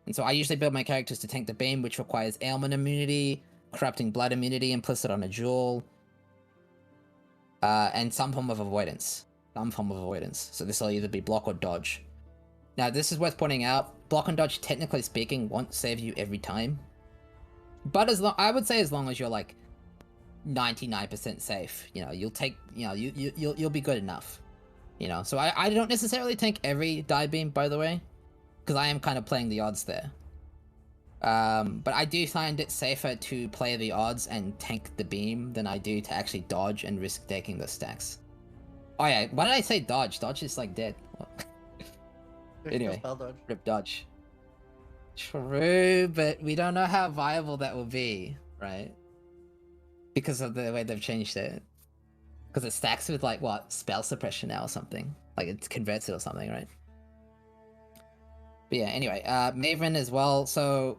And so I usually build my characters to tank the beam, which requires ailment immunity, corrupting blood immunity implicit on a jewel, and some form of avoidance. So this will either be block or dodge. Now, this is worth pointing out. Block and dodge, technically speaking, won't save you every time. But I would say as long as you're like 99% safe, you'll take, you'll be good enough. So I don't necessarily tank every die beam, by the way, because I am kind of playing the odds there. But I do find it safer to play the odds and tank the beam than I do to actually dodge and risk taking the stacks. Oh yeah, why did I say dodge? Dodge is like dead. Anyway, rip dodge. True, but we don't know how viable that will be, right? Because of the way they've changed it. Because it stacks with like, what, spell suppression now or something? Like it converts it or something, right? But yeah, anyway, Maven as well. So,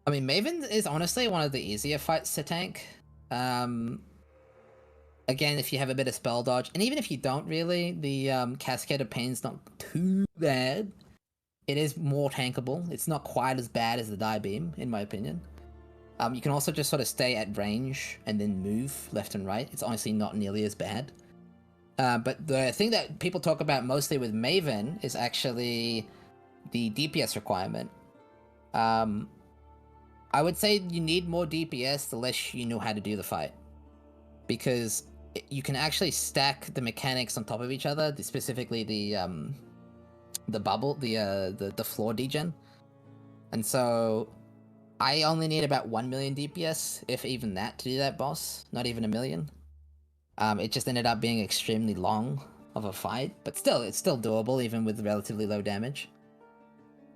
I mean, Maven is honestly one of the easier fights to tank. Again, if you have a bit of spell dodge, and even if you don't really, the Cascade of Pain's not too bad. It is more tankable. It's not quite as bad as the Die Beam, in my opinion. You can also just sort of stay at range and then move left and right. It's honestly not nearly as bad. But the thing that people talk about mostly with Maven is actually the DPS requirement. I would say you need more DPS the less you know how to do the fight. Because you can actually stack the mechanics on top of each other, specifically the bubble, the floor degen. And so I only need about 1 million DPS, if even that, to do that boss. Not even 1 million. It just ended up being extremely long of a fight, but still, it's still doable even with relatively low damage.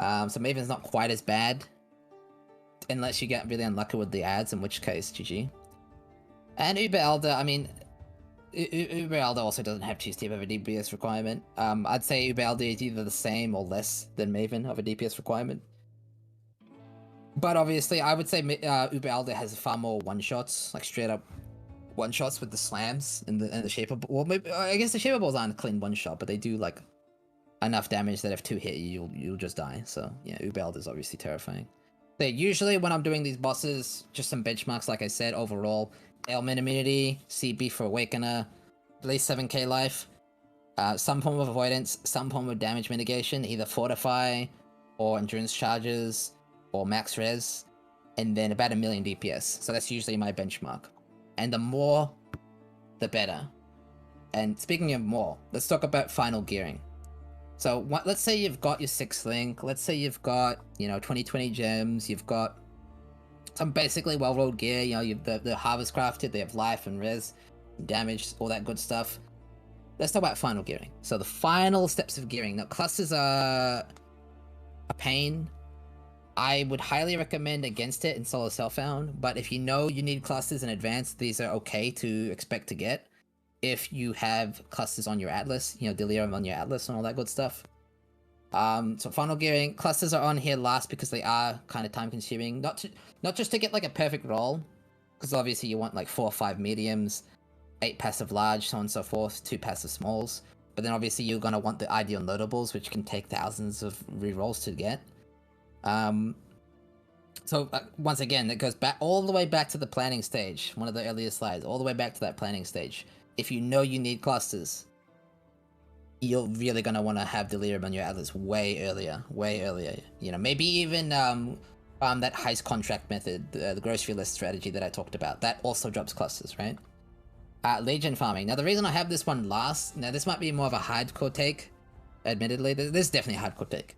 So Maven's not quite as bad, unless you get really unlucky with the ads, in which case, GG. And Uber Elder, I mean, Uber Elder also doesn't have too steep of a DPS requirement. I'd say Uber Elder is either the same or less than Maven of a DPS requirement. But obviously, I would say Uber Elder has far more one-shots, like straight-up one-shots with the slams and the Shaper Ball. Well, maybe, I guess the Shaper Balls aren't a clean one-shot, but they do, like, enough damage that if 2 hit you, you'll just die. So, yeah, Uber Elder is obviously terrifying. So, usually when I'm doing these bosses, just some benchmarks, like I said, overall, ailment immunity, CB for Awakener, at least 7k life, some form of avoidance, some form of damage mitigation, either Fortify or Endurance Charges or Max Res, and then about 1 million DPS. So that's usually my benchmark. And the more, the better. And speaking of more, let's talk about final gearing. So let's say you've got your 6th link, let's say you've got, 2020 gems, you've got some basically well-rolled gear, you've the Harvest Crafted, they have life and res, and damage, all that good stuff. Let's talk about final gearing. So the final steps of gearing. Now, clusters are a pain. I would highly recommend against it in solo self-found, but if you know you need clusters in advance, these are okay to expect to get. If you have clusters on your Atlas, Delirium on your Atlas and all that good stuff. So final gearing, clusters are on here last because they are kind of time consuming. Not just to get like a perfect roll, because obviously you want like 4 or 5 mediums, 8 passive large, so on and so forth, 2 passive smalls. But then obviously you're gonna want the ideal notables, which can take thousands of rerolls to get. So once again, it goes back all the way back to the planning stage, one of the earlier slides, all the way back to that planning stage. If you know you need clusters, you're really gonna want to have Delirium on your Atlas way earlier. Maybe even that heist contract method, the grocery list strategy that I talked about, that also drops clusters, right? Legion farming. Now the reason I have this one last, now this might be more of a hardcore take, admittedly, this is definitely a hardcore take.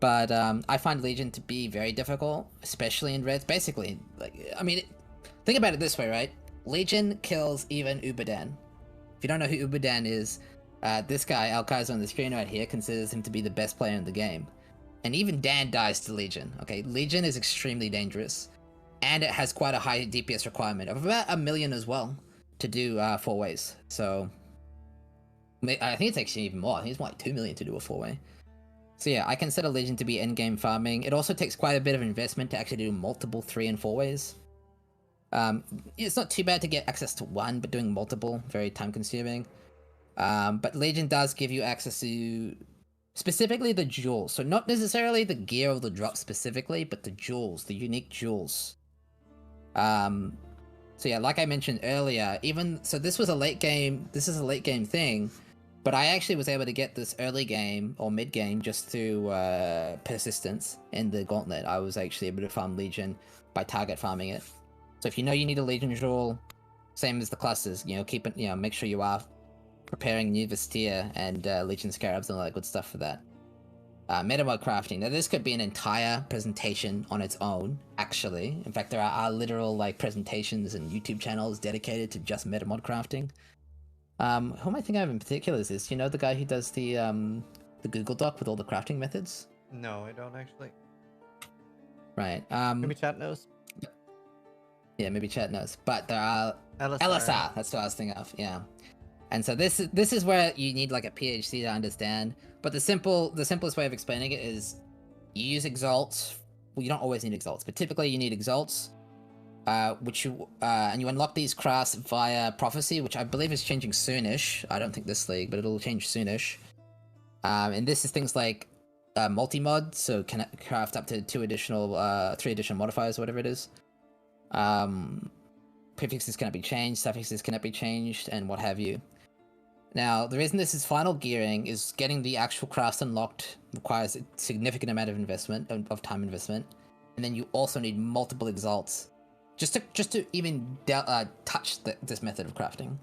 But I find Legion to be very difficult, especially in reds. Basically, think about it this way, right? Legion kills even Uberdan. If you don't know who Uberdan is, this guy, Al-Kaiser on the screen right here, considers him to be the best player in the game. And even Dan dies to Legion, okay? Legion is extremely dangerous. And it has quite a high DPS requirement of about 1 million as well to do 4 ways. So, I think it takes even more. I think it's more like 2 million to do a 4-way. So yeah, I consider Legion to be endgame farming. It also takes quite a bit of investment to actually do multiple 3 and 4 ways. It's not too bad to get access to 1, but doing multiple, very time consuming. But Legion does give you access to specifically the jewels. So not necessarily the gear or the drop specifically, but the jewels, the unique jewels. So yeah, like I mentioned earlier, this is a late game thing, but I actually was able to get this early game or mid game just through persistence in the gauntlet. I was actually able to farm Legion by target farming it. So if you know you need a Legion jewel, same as the clusters, keep it, make sure you are preparing new Vestia and Legion Scarabs and all that good stuff for that. Metamod crafting. Now this could be an entire presentation on its own, actually. In fact, there are literal presentations and YouTube channels dedicated to just metamod crafting. Who am I thinking of in particular is this? The guy who does the Google Doc with all the crafting methods? No, I don't actually. Right. Maybe chat knows. Yeah, maybe chat knows. But there are LSR. That's what I was thinking of. Yeah. And so this is where you need a PhD to understand. But the simplest way of explaining it is you use exalts. Well, you don't always need exalts, but typically you need exalts. And you unlock these crafts via prophecy, which I believe is changing soonish. I don't think this league, but it'll change soonish. And this is things like multi-mod, so can craft up to 3 additional modifiers, or whatever it is. Prefixes cannot be changed, suffixes cannot be changed, and what have you. Now, the reason this is final gearing is getting the actual crafts unlocked requires a significant amount of time investment, and then you also need multiple exalts just to even touch this method of crafting.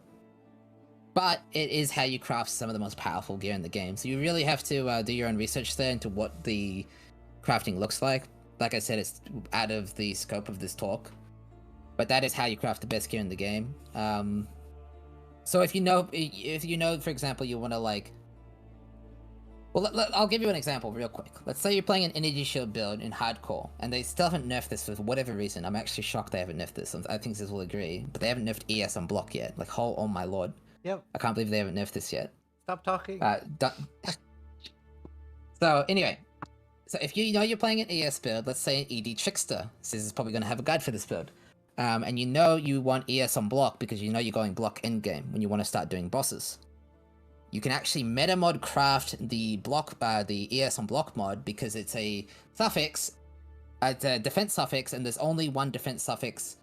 But it is how you craft some of the most powerful gear in the game, so you really have to do your own research there into what the crafting looks like. like I said, it's out of the scope of this talk. But that is how you craft the best gear in the game. So if you know, for example, you want to like... Well, I'll give you an example real quick. Let's say you're playing an energy shield build in hardcore, and they still haven't nerfed this for whatever reason. I'm actually shocked they haven't nerfed this. I think Ziz will agree, but they haven't nerfed ES on block yet. Like, oh my lord. Yep. I can't believe they haven't nerfed this yet. Stop talking. So anyway, so if you know you're playing an ES build, let's say an ED Trickster, Ziz is probably going to have a guide for this build. And you know you want ES on block because you know you're going block endgame when you want to start doing bosses. You can actually meta mod craft the block, the ES on block mod because it's a suffix, it's a defense suffix, and there's only one defense suffix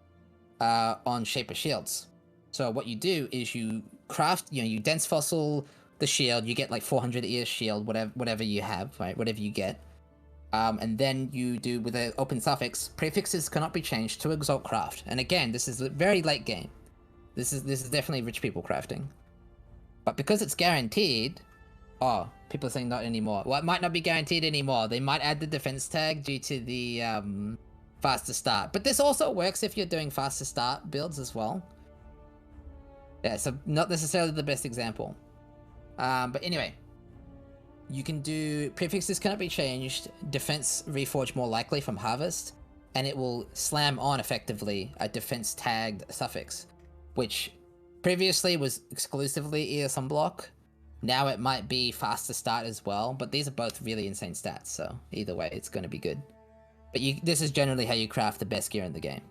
on Shaper Shields. So what you do is you craft, you dense fossil the shield, you get like 400 ES shield, whatever you have, right? Whatever you get. And then you do with an open suffix, prefixes cannot be changed to Exalt craft. And again, this is a very late game. This is definitely rich people crafting. But because it's guaranteed, people are saying not anymore. Well, it might not be guaranteed anymore. They might add the defense tag due to the faster start. But this also works if you're doing faster start builds as well. Yeah, so not necessarily the best example. But anyway, you can do prefixes cannot be changed, defense reforge more likely from harvest, and it will slam on effectively a defense tagged suffix, which previously was exclusively ES on block. Now it might be faster start as well, but these are both really insane stats, so either way it's going to be good. But this is generally how you craft the best gear in the game.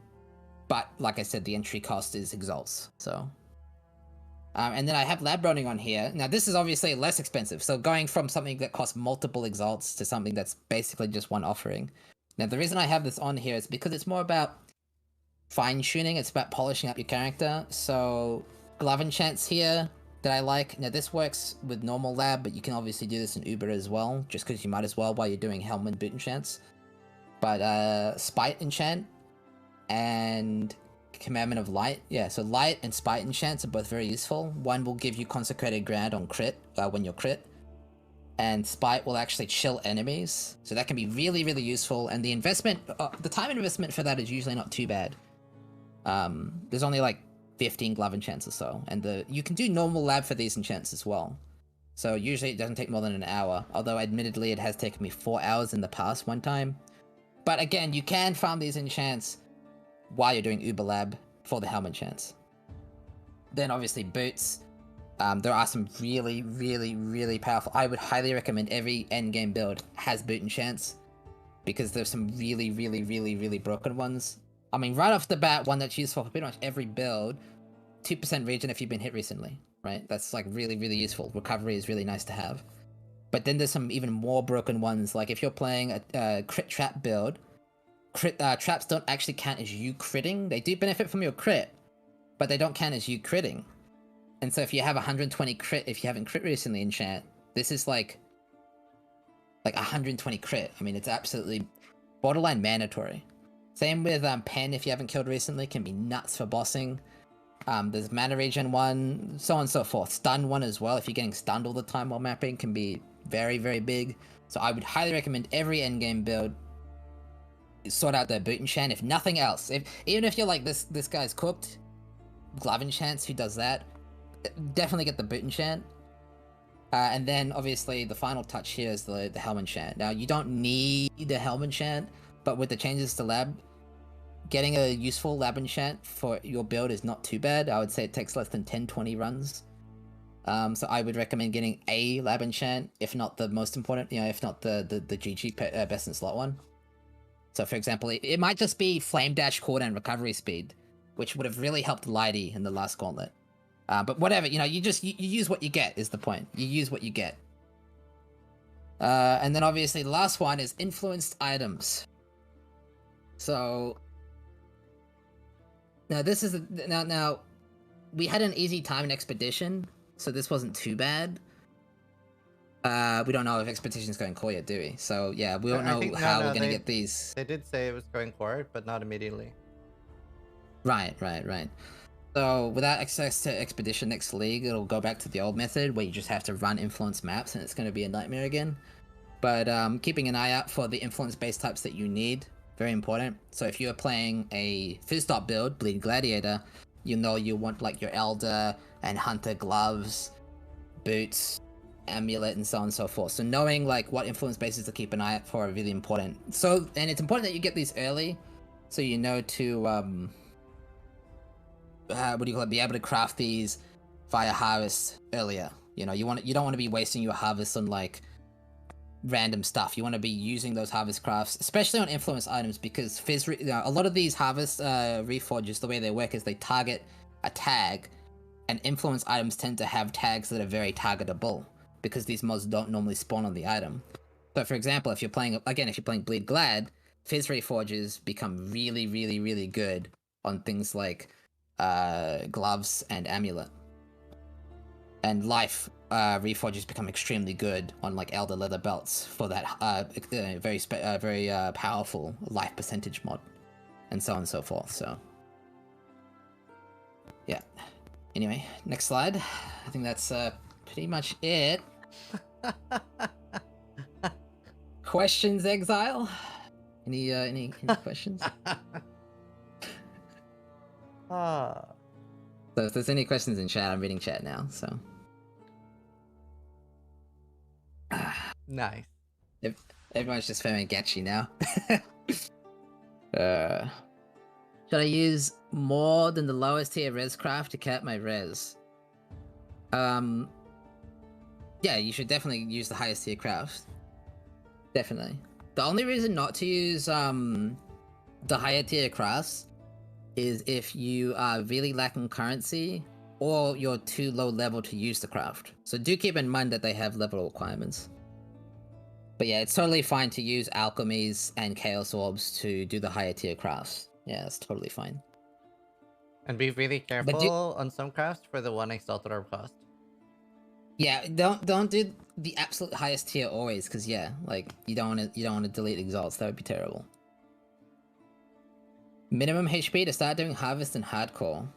But like I said, the entry cost is exalts, so... and then I have lab running on here. Now this is obviously less expensive, so going from something that costs multiple exalts to something that's basically just one offering. Now the reason I have this on here is because it's more about fine-tuning, it's about polishing up your character. So glove enchants here that I like. Now this works with normal lab, but you can obviously do this in Uber as well, just because you might as well while you're doing helm and boot enchants. But spite enchant and Commandment of Light. Yeah, so Light and Spite enchants are both very useful. One will give you Consecrated Ground on crit, when you're crit. And Spite will actually chill enemies. So that can be really, really useful. And the investment, the time investment for that is usually not too bad. There's only like 15 glove enchants or so. And you can do normal lab for these enchants as well. So usually it doesn't take more than an hour. Although admittedly it has taken me 4 hours in the past one time. But again, you can farm these enchants while you're doing Uber Lab for the helmet chance. Then obviously boots. There are some really, really, really powerful... I would highly recommend every endgame build has boot enchants, because there's some really, really, really, really broken ones. I mean, right off the bat, one that's useful for pretty much every build, 2% regen if you've been hit recently, right? That's like really, really useful. Recovery is really nice to have. But then there's some even more broken ones, like if you're playing a crit trap build, traps don't actually count as you critting. They do benefit from your crit, but they don't count as you critting. And so if you have 120 crit, if you haven't crit recently in chat, this is like 120 crit. I mean, it's absolutely borderline mandatory. Same with Pen, if you haven't killed recently, can be nuts for bossing. There's mana regen one, so on and so forth. Stun one as well, if you're getting stunned all the time while mapping, can be very, very big. So I would highly recommend every endgame build sort out their boot enchant, if nothing else. Even if you're like, this guy's cooked, glove enchants, who does that? Definitely get the boot enchant. And then obviously the final touch here is the helm enchant. Now you don't need the helm enchant, but with the changes to lab, getting a useful lab enchant for your build is not too bad. I would say it takes less than 10-20 runs. So I would recommend getting a lab enchant, if not the most important, if not the GG best in slot one. So for example, it might just be Flame Dash cooldown recovery speed, which would have really helped Lighty in the last gauntlet. But whatever, you use what you get is the point. You use what you get. And then obviously the last one is influenced items. So now this is now we had an easy time in Expedition, so this wasn't too bad. We don't know if Expedition's going core yet, do we? So yeah, we don't know how we're gonna get these. They did say it was going core, but not immediately. Right. So without access to Expedition next league, it'll go back to the old method where you just have to run influence maps, and it's going to be a nightmare again. But keeping an eye out for the influence base types that you need. Very important. So if you're playing a Fizz-Dot build, Bleed Gladiator, you know you want like your Elder and Hunter gloves, boots, amulet, and so on and so forth. So knowing like what influence bases to keep an eye out for are really important. So, and it's important that you get these early, so you know to what do you call it? Be able to craft these via harvest earlier. You know, you don't want to be wasting your harvest on like random stuff. You want to be using those harvest crafts, especially on influence items, because a lot of these harvest reforges, the way they work is they target a tag, and influence items tend to have tags that are very targetable because these mods don't normally spawn on the item. So for example, if you're playing Bleed Glad, Fizz reforges become really, really, really good on things like gloves and amulet. And life reforges become extremely good on like Elder leather belts for that very powerful life percentage mod, and so on and so forth. So yeah. Anyway, next slide. I think that's pretty much it. Questions, Exile? Any questions? Ah. So if there's any questions in chat, I'm reading chat now. So. Nice. Everyone's just feeling Gachi now. Should I use more than the lowest tier res craft to cap my res? Yeah, you should definitely use the highest tier craft. Definitely. The only reason not to use the higher tier crafts is if you are really lacking currency or you're too low level to use the craft. So do keep in mind that they have level requirements. But yeah, it's totally fine to use alchemies and chaos orbs to do the higher tier crafts. Yeah, that's totally fine. And be really careful on some crafts for the 1 exalted orb cost. Yeah, don't do the absolute highest tier always, because yeah, like you don't want to delete exalts. That would be terrible. Minimum HP to start doing harvest and hardcore.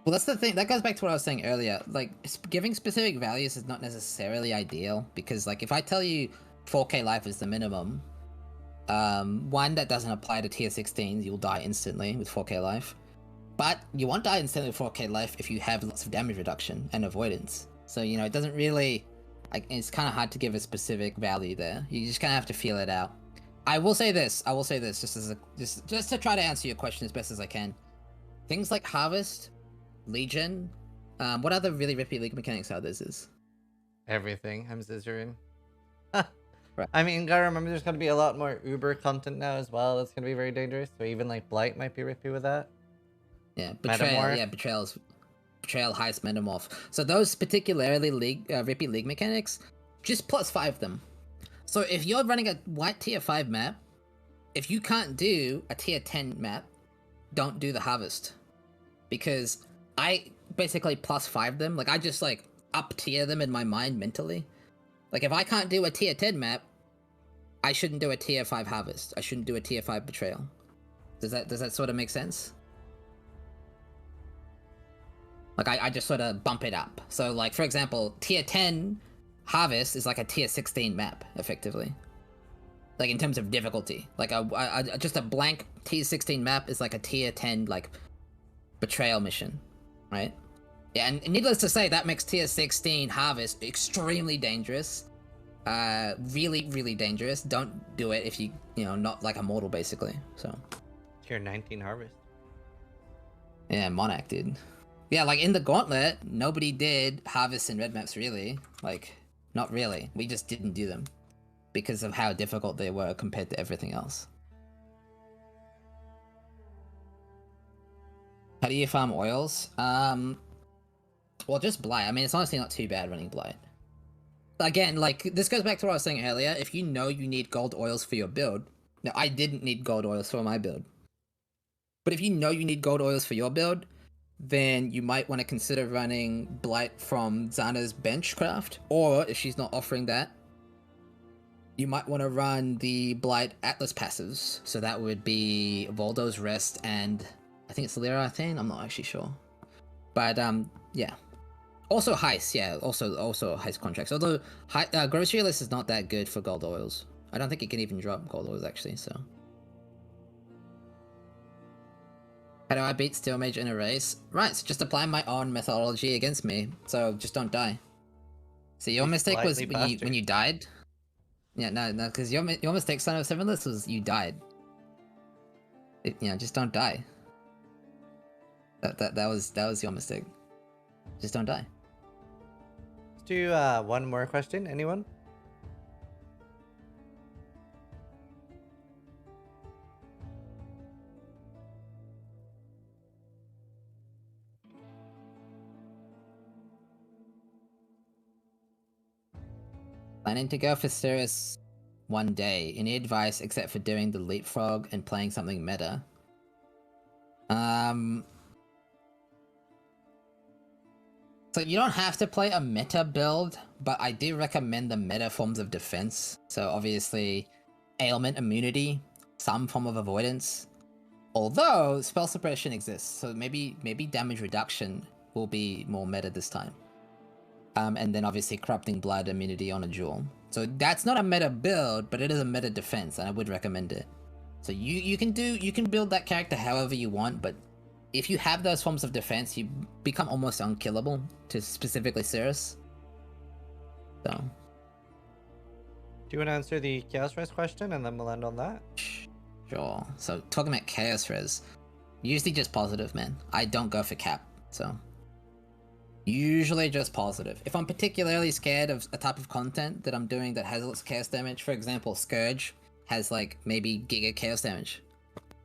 Well, that's the thing. That goes back to what I was saying earlier. Like, giving specific values is not necessarily ideal, because, like, if I tell you 4k life is the minimum, one, that doesn't apply to tier 16s. You'll die instantly with 4k life. But you won't die instantly with 4k life if you have lots of damage reduction and avoidance. So, you know, it doesn't really... Like, it's kind of hard to give a specific value there. You just kind of have to feel it out. I will say this, just to try to answer your question as best as I can. Things like Harvest... Legion. What other really rippy league mechanics are there? Everything. I'm Zizaran. Right. I mean, gotta remember there's gonna be a lot more Uber content now as well. That's gonna be very dangerous. So even like Blight might be rippy with that. Yeah, Betrayal. Yeah, Betrayal, Heist, Metamorph. So those particularly rippy league mechanics, just +5 them. So if you're running a white tier 5 map, if you can't do a tier 10 map, don't do the Harvest. Because I basically +5 them. Like, I just, like, up-tier them in my mind mentally. Like, if I can't do a tier 10 map, I shouldn't do a tier 5 Harvest. I shouldn't do a tier 5 Betrayal. Does that sort of make sense? Like, I just sort of bump it up. So, like, for example, tier 10 Harvest is like a tier 16 map, effectively. Like, in terms of difficulty. Like, just a blank tier 16 map is like a tier 10, like... Betrayal mission, right? Yeah, and needless to say, that makes tier 16 Harvest extremely dangerous. Really, really dangerous. Don't do it if you know, not like a mortal, basically, so. Tier 19 Harvest. Yeah, Monarch, dude. Yeah, like, in the Gauntlet, nobody did Harvest and red maps, really. Like, not really. We just didn't do them. Because of how difficult they were compared to everything else. How do you farm oils? Well, just Blight. I mean, it's honestly not too bad running Blight. Again, like, this goes back to what I was saying earlier. If you know you need gold oils for your build... Now, I didn't need gold oils for my build. But if you know you need gold oils for your build, then you might want to consider running Blight from Zana's Benchcraft. Or, if she's not offering that, you might want to run the Blight Atlas passives. So that would be Voldo's Rest and... I think it's Lyra Athene, I'm not actually sure. But, yeah. Also Heist, yeah, also Heist contracts. Although, Grocery List is not that good for gold oils. I don't think you can even drop gold ores actually, so. How do I beat Steel Mage in a race? Right, so just apply my own methodology against me, so just don't die. So your Be mistake was slightly when faster. you died? Yeah, no, because your mistake, Son of Sevenless, was you died. Just don't die. That was your mistake. Just don't die. Let's do one more question. Anyone? Planning to go for Cirrus one day. Any advice except for doing the leapfrog and playing something meta? So you don't have to play a meta build, but I do recommend the meta forms of defense. So obviously, ailment immunity, some form of avoidance. Although spell suppression exists, so maybe damage reduction will be more meta this time. And then obviously corrupting blood immunity on a jewel. So that's not a meta build, but it is a meta defense, and I would recommend it. So you can build that character however you want, but if you have those forms of defense, you become almost unkillable to specifically Cirrus. So. Do you want to answer the Chaos Res question and then we'll end on that? Sure. So talking about Chaos Res, usually just positive, man. I don't go for cap, so. Usually just positive. If I'm particularly scared of a type of content that I'm doing that has lots of chaos damage, for example, Scourge has like maybe giga chaos damage,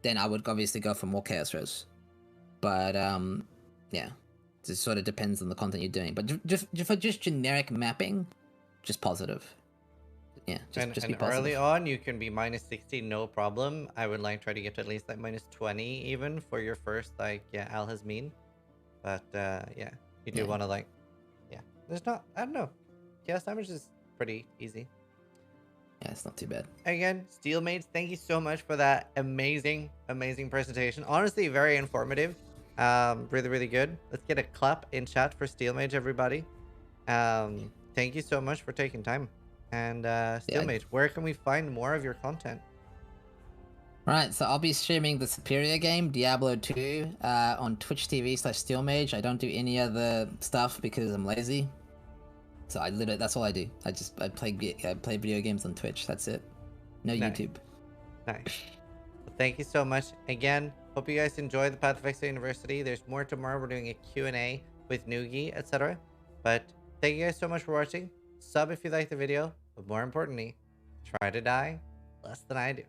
then I would obviously go for more Chaos Res. But yeah, it sort of depends on the content you're doing. But for just generic mapping, just positive. Yeah, just be positive. Early on, you can be minus 60, no problem. I would like try to get to at least like minus 20 even for your first like Al has mean. But yeah, you do want to like, there's not, I don't know, chaos damage is pretty easy. Yeah, it's not too bad. Again, Steelmates, thank you so much for that amazing presentation. Honestly, very informative. Really good. Let's get a clap in chat for Steelmage, everybody. Thank you so much for taking time. And Steelmage, where can we find more of your content? Right, so I'll be streaming the Superior game, Diablo 2, on Twitch TV/Steelmage. I don't do any other stuff because I'm lazy. So that's all I do. I play video games on Twitch. That's it. No YouTube. Nice. Well, thank you so much. Again, hope you guys enjoy the Path of Exile University. There's more tomorrow. We're doing a Q&A with Noogie, etc. But thank you guys so much for watching. Sub if you liked the video. But more importantly, try to die less than I do.